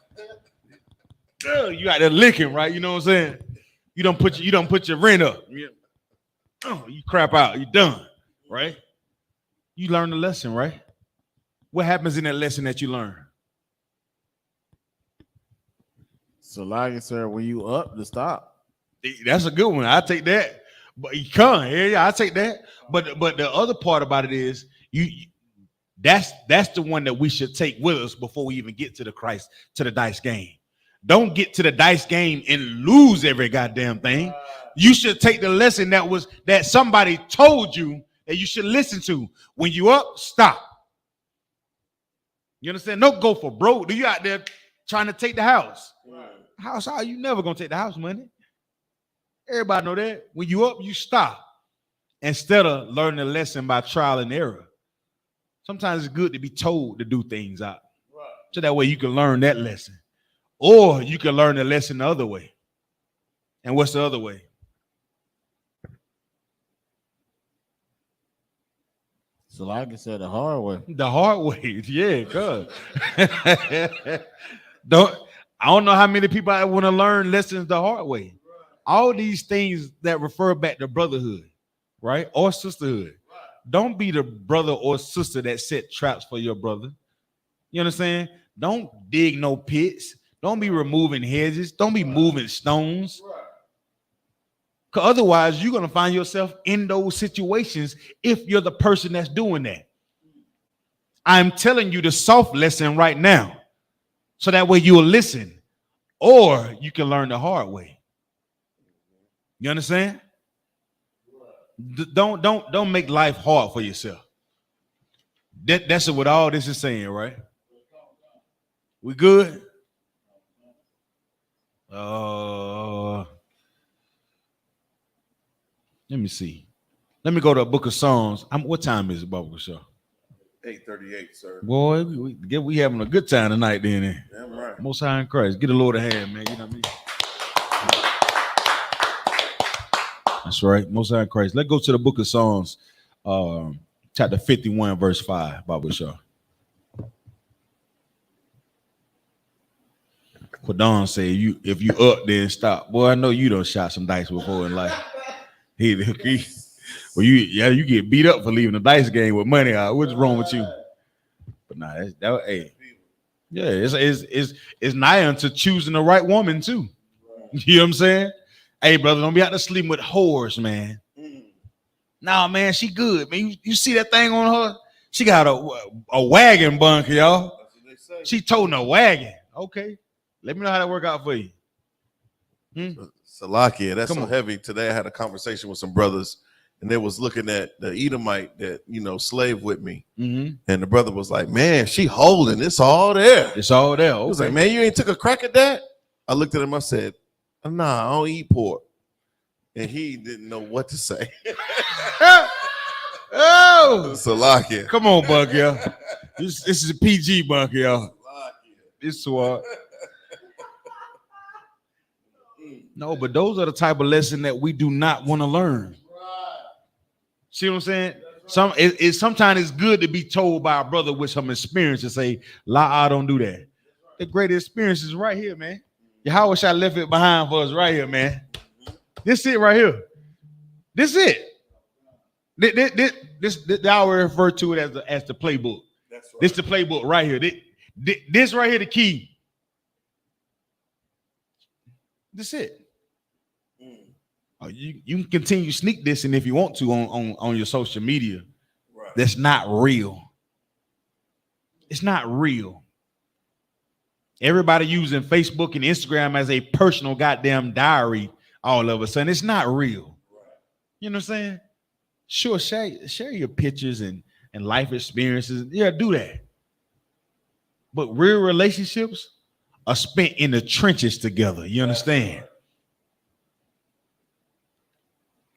You out there licking, right? You know what I'm saying? You don't put your rent up. You crap out. You done, right? You learn the lesson, right? What happens in that lesson that you learn? So, like I said, when you up, to stop. That's a good one. I take that. But you can't. Yeah, I take that. But the other part about it is that's the one that we should take with us before we even get to the dice game. Don't get to the dice game and lose every goddamn thing. You should take the lesson that somebody told you that you should listen to. When you up, stop. You understand? Don't go for broke. Do you out there trying to take the house? House, how you never gonna take the house money? Everybody know that. When you up, you stop. Instead of learning a lesson by trial and error. Sometimes it's good to be told to do things out. So that way you can learn that lesson. Or you can learn the lesson the other way. And what's the other way? So like I said, the hard way. The hard way, yeah, cuz. I don't know how many people I want to learn lessons the hard way. All these things that refer back to brotherhood, right? Or sisterhood. Don't be the brother or sister that set traps for your brother. You understand? Don't dig no pits. Don't be removing hedges. Don't be moving stones. Because otherwise, you're going to find yourself in those situations if you're the person that's doing that. I'm telling you the soft lesson right now. So that way you'll listen. Or you can learn the hard way. You understand? Don't make life hard for yourself. That's what all this is saying, right? We good? Let me see. Let me go to a book of Psalms. What time is it, Bubba Show? 8:38, sir. Boy, we having a good time tonight, then. Damn right. Most High in Christ. Get the Lord a hand, man. You know what I mean? That's right. Most High in Christ. Let's go to the book of Psalms, chapter 51, verse 5, Bubba Show. Quadon say, if you up, then stop. Boy, I know you done shot some dice before in life. Well, you get beat up for leaving the dice game with money out. What's wrong with you? But nah, hey, yeah, it's nigh unto choosing the right woman too. You know what I'm saying? Hey, brother, don't be out there sleeping with whores, man. Nah, man, she good, man. You see that thing on her? She got a wagon bunk, y'all. She towing a wagon. Okay, let me know how that work out for you. Salakia, that's so heavy. Today I had a conversation with some brothers, and they was looking at the Edomite that slaved with me, and the brother was like, "Man, she holding. It's all there. It's all there." Okay. He was like, "Man, you ain't took a crack at that?" I looked at him. I said, "Nah, I don't eat pork," and he didn't know what to say. Oh, Salakia, come on, Buck, y'all. This is a PG, Buck, y'all. This what. No, but those are the type of lesson that we do not want to learn. See what I'm saying? Sometimes it's good to be told by a brother with some experience to say, I don't do that. The greatest experience is right here, man. Yahweh shall left it behind for us right here, man. This it right here. This it. This I will refer to it as the playbook. That's right. This the playbook right here. This right here the key. That's it. You can continue sneak dissing if you want to on your social media. Right. That's not real. It's not real. Everybody using Facebook and Instagram as a personal goddamn diary all of a sudden. It's not real. Right. You know what I'm saying? Sure, share your pictures and life experiences. Yeah, do that. But real relationships are spent in the trenches together. You understand?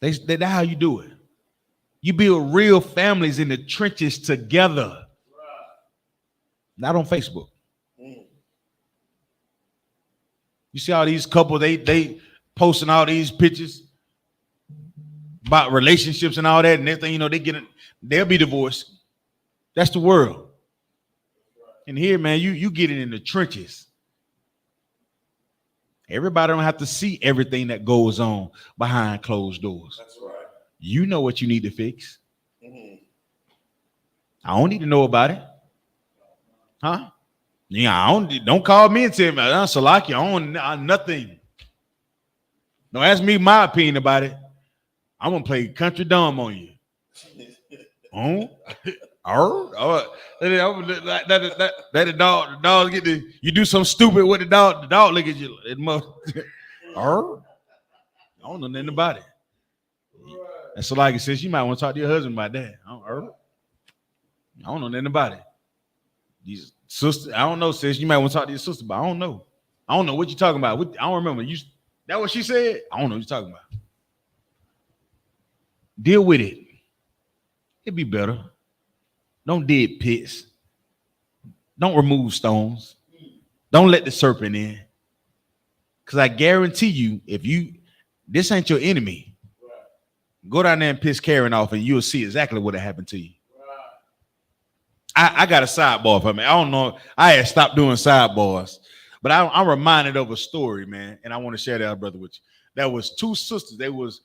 That's how you do it. You build real families in the trenches together. Not on Facebook. You see all these couples, they posting all these pictures about relationships and all that, and everything, they'll be divorced. That's the world. And here, man, you get it in the trenches. Everybody don't have to see everything that goes on behind closed doors. That's right. You know what you need to fix. I don't need to know about it. Huh? Yeah, don't call me and tell me, Salaki, I don't nothing. Don't ask me my opinion about it. I'm gonna play country dumb on you. Let the dog get you do something stupid with the dog look at you. I don't know nothing about it. And so like it says, you might want to talk to your husband about that. I don't know nothing about it. These sisters, I don't know, sis. You might want to talk to your sister, but I don't know. I don't know what you're talking about. I don't remember. That what she said? I don't know what you're talking about. Deal with it. It'd be better. Don't dig pits. Don't remove stones. Don't let the serpent in. Because I guarantee you, this ain't your enemy. Go down there and piss Karen off and you'll see exactly what happened to you. I got a sidebar for me. I don't know. I had stopped doing sidebars, but I'm reminded of a story, man, and I want to share that, brother, with you. There was two sisters. They was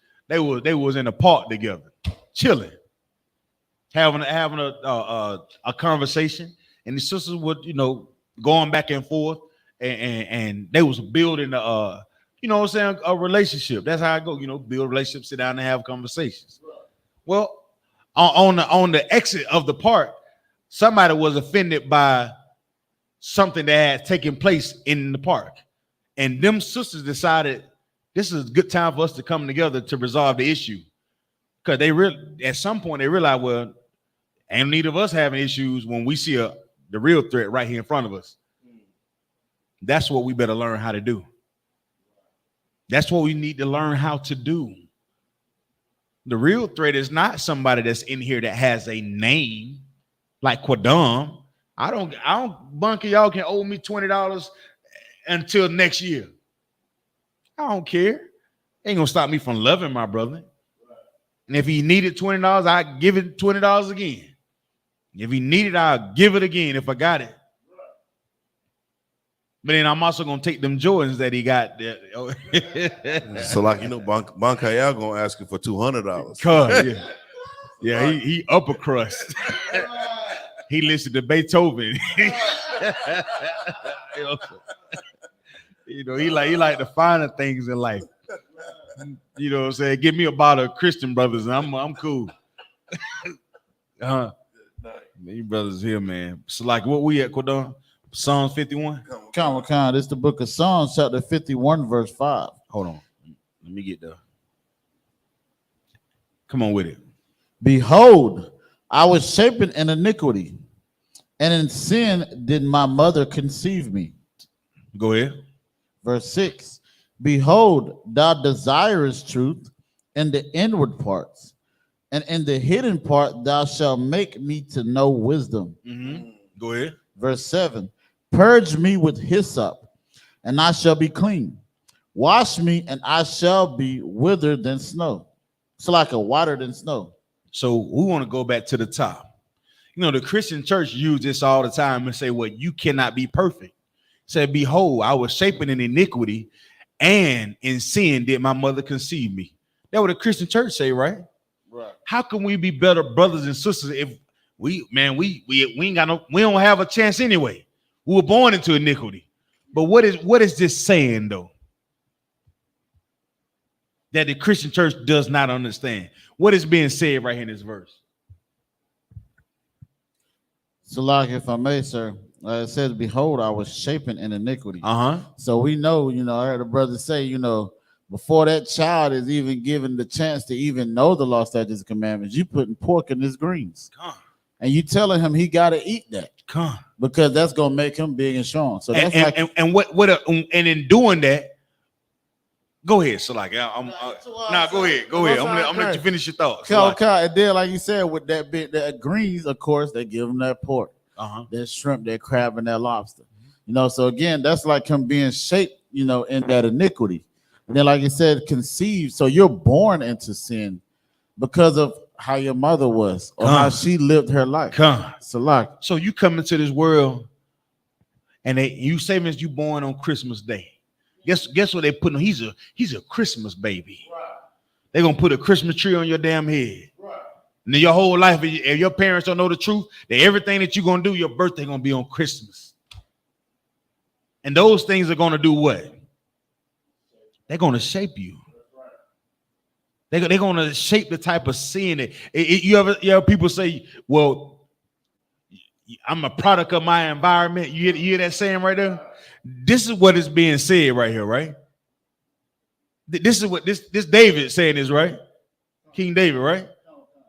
in a park together, chilling, having a conversation, and the sisters would, going back and forth, and they was building a what I'm saying, a relationship. That's how I go, build a relationship, sit down and have conversations. Well, on the exit of the park, somebody was offended by something that had taken place in the park, and them sisters decided this is a good time for us to come together to resolve the issue, because at some point they realized, well, ain't need of us having issues when we see the real threat right here in front of us. That's what we better learn how to do. That's what we need to learn how to do. The real threat is not somebody that's in here that has a name like Quadam. I don't bunker, y'all can owe me $20 until next year. I don't care. Ain't gonna stop me from loving my brother. And if he needed $20, I give it $20 again. If he needed, I'll give it again if I got it. But then I'm also gonna take them Jordans that he got there. So Bankaya gonna ask you for $200. Yeah, he upper crust. He listened to Beethoven. He like the finer things in life. You know what I'm saying? Give me a bottle of Christian Brothers and I'm cool. You brothers here, man. So like what we at, Quadon? Psalms 51. Come on. This is the book of Psalms, chapter 51, verse 5. Hold on. Let me get there. Come on with it. Behold, I was shapen in iniquity, and in sin did my mother conceive me. Go ahead. Verse 6. Behold, thou desirest truth in the inward parts, and in the hidden part thou shalt make me to know wisdom. Mm-hmm. Go ahead. Verse 7. Purge me with hyssop, and I shall be clean. Wash me, and I shall be withered than snow. It's like a whiter than snow. So we want to go back to the top. The Christian church use this all the time and say, well, you cannot be perfect. Say, behold, I was shapen in iniquity, and in sin did my mother conceive me. That's what the Christian church say, right? Right. How can we be better brothers and sisters if we don't have a chance anyway? We were born into iniquity. But what is this saying though? That the Christian church does not understand. What is being said right here in this verse? So, like, if I may, sir, it says, behold, I was shapen in iniquity. So we know, I heard a brother say, before that child is even given the chance to even know the law, statutes, and commandments, you putting pork in his greens. And you telling him he got to eat that. Because that's going to make him big and strong. So that's and in doing that, go ahead. So like, go ahead. I'm gonna let you finish your thoughts. And then, like you said, with that bit, that greens, of course, they give them that pork, that shrimp, that crab, and that lobster. So again, that's like him being shaped, in that iniquity. And then, like you said, conceived. So you're born into sin because of how your mother was or how she lived her life. So you come into this world, and you say you born on Christmas Day. Guess what they put on? He's a Christmas baby. Right. They're gonna put a Christmas tree on your damn head. Right. And then your whole life, if your parents don't know the truth, that everything that you're gonna do, your birthday gonna be on Christmas. And those things are gonna do what? They're gonna shape you. They're gonna shape the type of sin that you ever people say, well, I'm a product of my environment. You hear that saying right there? This is what is being said right here, right? This is what this David saying is, right? King David, right?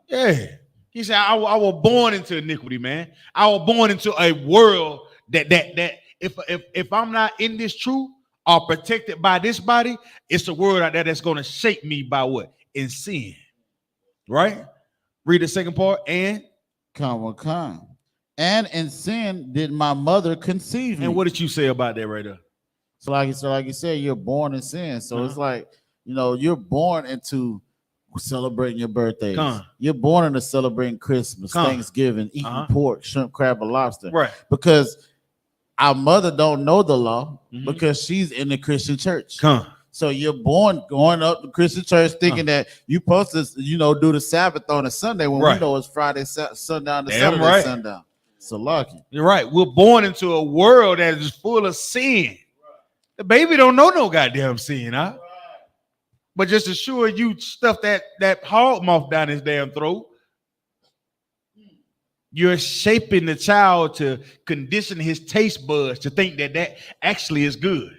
Yeah. He said, I was born into iniquity, man. I was born into a world that if I'm not in this truth or protected by this body, it's a world out there that's going to shape me by what? In sin. Right? Read the second part. And and in sin did my mother conceive me. And what did you say about that right there? So like you said, you're born in sin. So it's like, you're born into celebrating your birthdays. Come. You're born into celebrating Christmas, Come. Thanksgiving, eating pork, shrimp, crab, and lobster. Right. Because our mother don't know the law Mhm. because she's in the Christian church. Come. So you're born going up to Christian church thinking that you're supposed to, do the Sabbath on a Sunday when we know it's Friday, sundown to Damn Saturday, right. sundown. So lucky. You're right. We're born into a world that is full of sin. The baby don't know no goddamn sin, huh? But just assure you stuff that hog moth down his damn throat. You're shaping the child to condition his taste buds to think that actually is good.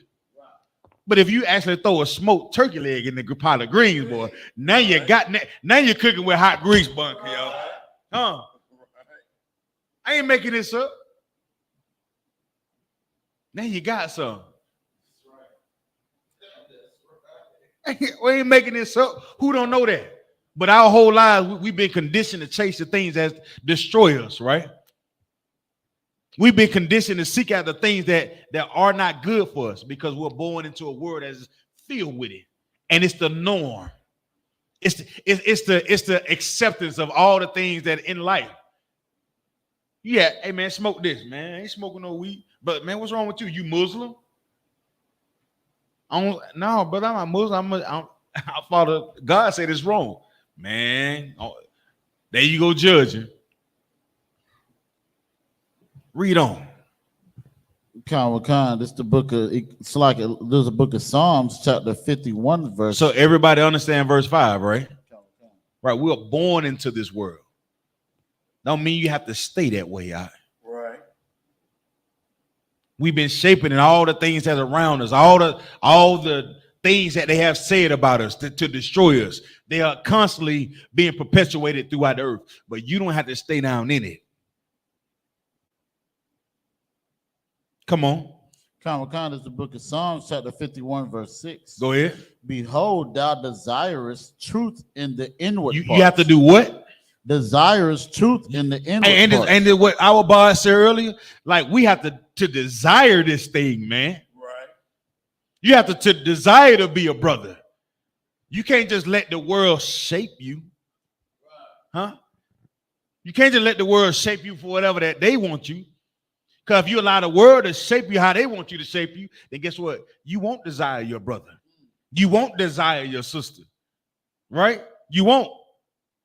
But if you actually throw a smoked turkey leg in the pot of greens, boy, now you're cooking with hot grease, bunk, yo. Huh? I ain't making this up. Now you got some. We ain't making this up. Who don't know that? But our whole lives, we've been conditioned to chase the things that destroy us, right? We've been conditioned to seek out the things that are not good for us because we're born into a world that is filled with it. And it's the norm. It's the acceptance of all the things that in life. Yeah, hey man, smoke this, man. I ain't smoking no weed. But man, what's wrong with you? You Muslim? No, but I'm a Muslim. I follow God said it's wrong. Man, there you go judging. Read on. This is the book of, it's like there's a book of Psalms, chapter 51, verse. So everybody understand verse 5, right? Right, we are born into this world. Don't mean you have to stay that way, right? Right. We've been shaping in all the things that's around us, all the things that they have said about us to destroy us. They are constantly being perpetuated throughout the earth, but you don't have to stay down in it. Come on. This is the book of Psalms, chapter 51, verse 6. Go ahead. Behold, thou desirest truth in the inward parts. You have to do what? Desirous truth in the inward parts. And what our boss said earlier, like we have to desire this thing, man. Right. You have to desire to be a brother. You can't just let the world shape you. Huh? You can't just let the world shape you for whatever that they want you. Because if you allow the world to shape you how they want you to shape you, then guess what? You won't desire your brother. You won't desire your sister. Right? You won't.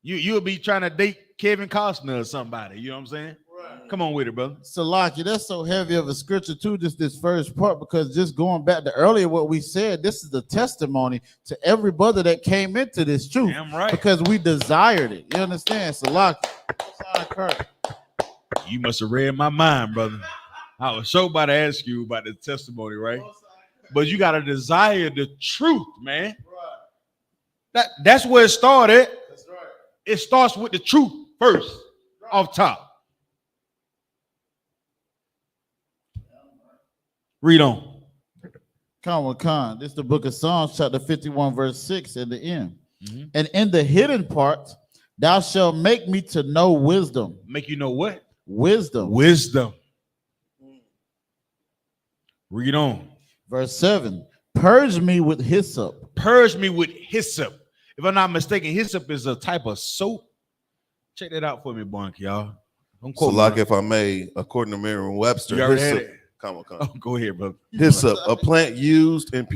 You'll be trying to date Kevin Costner or somebody. You know what I'm saying? Right. Come on with it, brother. Salaki, that's so heavy of a scripture too, just this first part, because just going back to earlier what we said, this is the testimony to every brother that came into this truth. Damn right. Because we desired it. You understand? Salaki. You must have read my mind, brother. I was so about to ask you about the testimony, right? But you got to desire the truth, man. That's where it started. That's right. It starts with the truth first, off top. Read on. Khan. This is the book of Psalms, chapter 51, verse 6 at the end. Mm-hmm. And in the hidden part, thou shalt make me to know wisdom. Make you know what? Wisdom. Read on. Verse 7. Purge me with hyssop. If I'm not mistaken, hyssop is a type of soap. Check that out for me, Bonk, y'all. So, like, if I may, according to Merriam-Webster, hyssop. Oh, go ahead, brother. Hyssop, a plant used in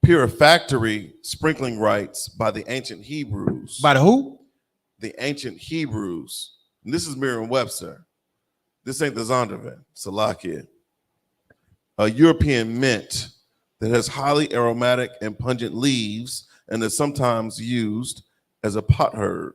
purificatory sprinkling rites by the ancient Hebrews. By the who? The ancient Hebrews. And this is Merriam-Webster. This ain't the Zondervan. Salakia. A European mint that has highly aromatic and pungent leaves and is sometimes used as a potherb.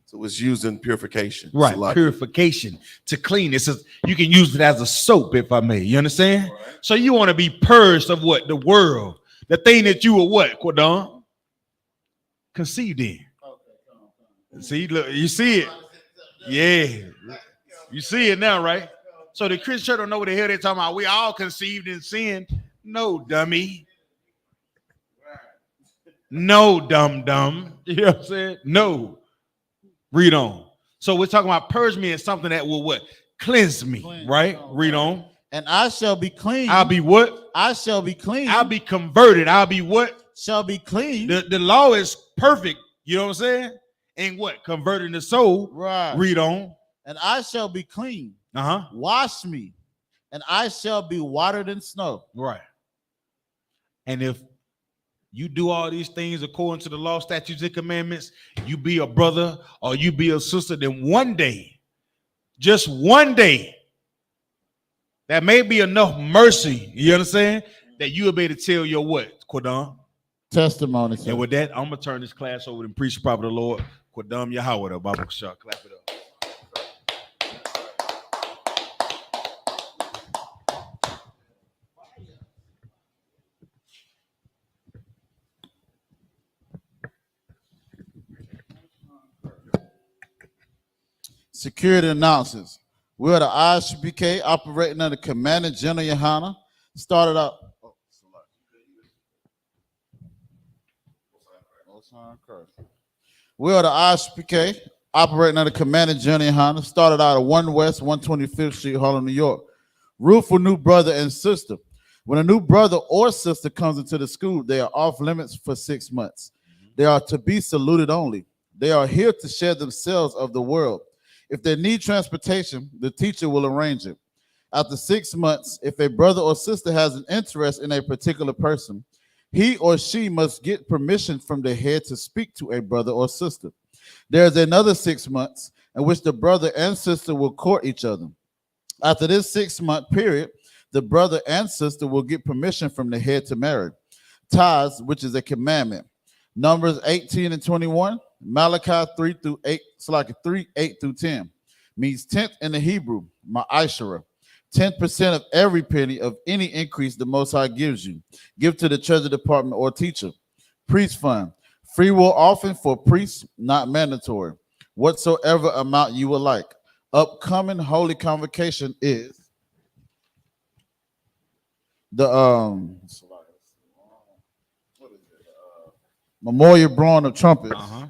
So it's used in purification. Right, Salakia. Purification to clean. You can use it as a soap, if I may. You understand? Right. So you want to be purged of what? The world. The thing that you were what, Quadon? Conceived in. See, look, you see it. Yeah. You see it now, right? So the Christian church don't know what the hell they're talking about. We all conceived in sin. No, dummy. No, dumb. You know what I'm saying? No. Read on. So we're talking about purge me as something that will what? Cleanse me, right? Read on. And I shall be clean. I'll be what? I shall be clean. I'll be converted. I'll be what? shall be clean. The law is perfect. You know what I'm saying? And what? Converting the soul. Right. Read on. And I shall be clean. Uh-huh. Wash me, and I shall be whiter than snow. Right. And if you do all these things according to the law, statutes, and commandments, you be a brother or you be a sister, then one day, just one day, that may be enough mercy, you understand, that you will be able to tell your what, Quadam? Testimony. Sir. And with that, I'm going to turn this class over and preach the prophet of the Lord, Quadam Yahweh, Bible Shah. Clap it up. Security announces. We are the I.S.U.P.K. operating under Commander General YAHANNA. Started out. We are the I.S.U.P.K. operating under Commander General YAHANNA. Started out at 1 West 125th Street, Harlem, New York. Rule for new brother and sister. When a new brother or sister comes into the school, they are off limits for 6 months. They are to be saluted only. They are here to share themselves of the world. If they need transportation, the teacher will arrange it. After 6 months, if a brother or sister has an interest in a particular person, he or she must get permission from the head to speak to a brother or sister. There is another 6 months in which the brother and sister will court each other. After this 6-month period, the brother and sister will get permission from the head to marry. TITHES, which is a commandment. Numbers 18 and 21. Malachi 3 through 8, Slack 3, 8 through 10, means 10th in the Hebrew, ma'ashara. 10% of every penny of any increase the Most High gives you. Give to the treasury department or teacher. Priest fund. Free will offering for priests, not mandatory. Whatsoever amount you would like. Upcoming holy convocation is the memorial blowing of trumpets. Uh-huh.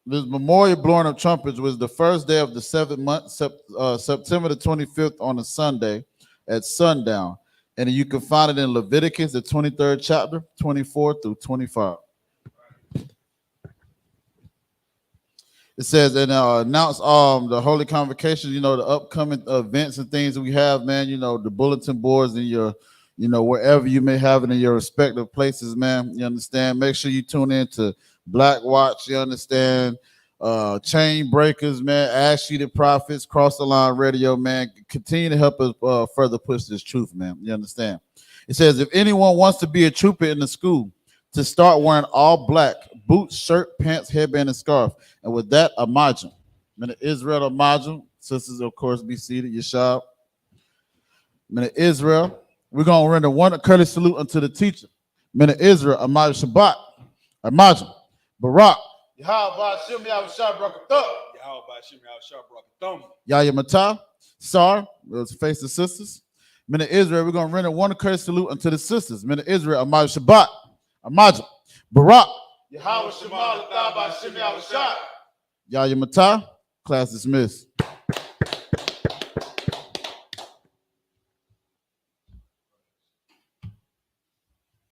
This memorial blowing of trumpets was the first day of the 7th month, September the 25th on a Sunday at sundown. And you can find it in Leviticus, the 23rd chapter, 24 through 25. It says, and announce the holy convocation, the upcoming events and things that we have, man, the bulletin boards and your, wherever you may have it in your respective places, man, you understand? Make sure you tune in to Black Watch, you understand? Chain Breakers, man, Ask You the Prophets, Cross the Line Radio, man. Continue to help us further push this truth, man. You understand? It says, if anyone wants to be a trooper in the school, to start wearing all black, boots, shirt, pants, headband, and scarf. And with that, Imagine. Men of Israel, Imagine. Sisters, of course, be seated, Yeshab. Men of Israel, we're going to render one courteous salute unto the teacher. Men of Israel, Imagine Shabbat. Imagine. Barak. Yahweh Shem Yahweh Shah Brakathum. Yahya Matah. Sar. Let's face the sisters. Men of Israel, we're going to render one courteous salute unto the sisters. Men of Israel, Imagine Shabbat. Imagine. Barak. Yahweh Shema Latah Shem Yahweh Shah. Yahya Matah. Class dismissed.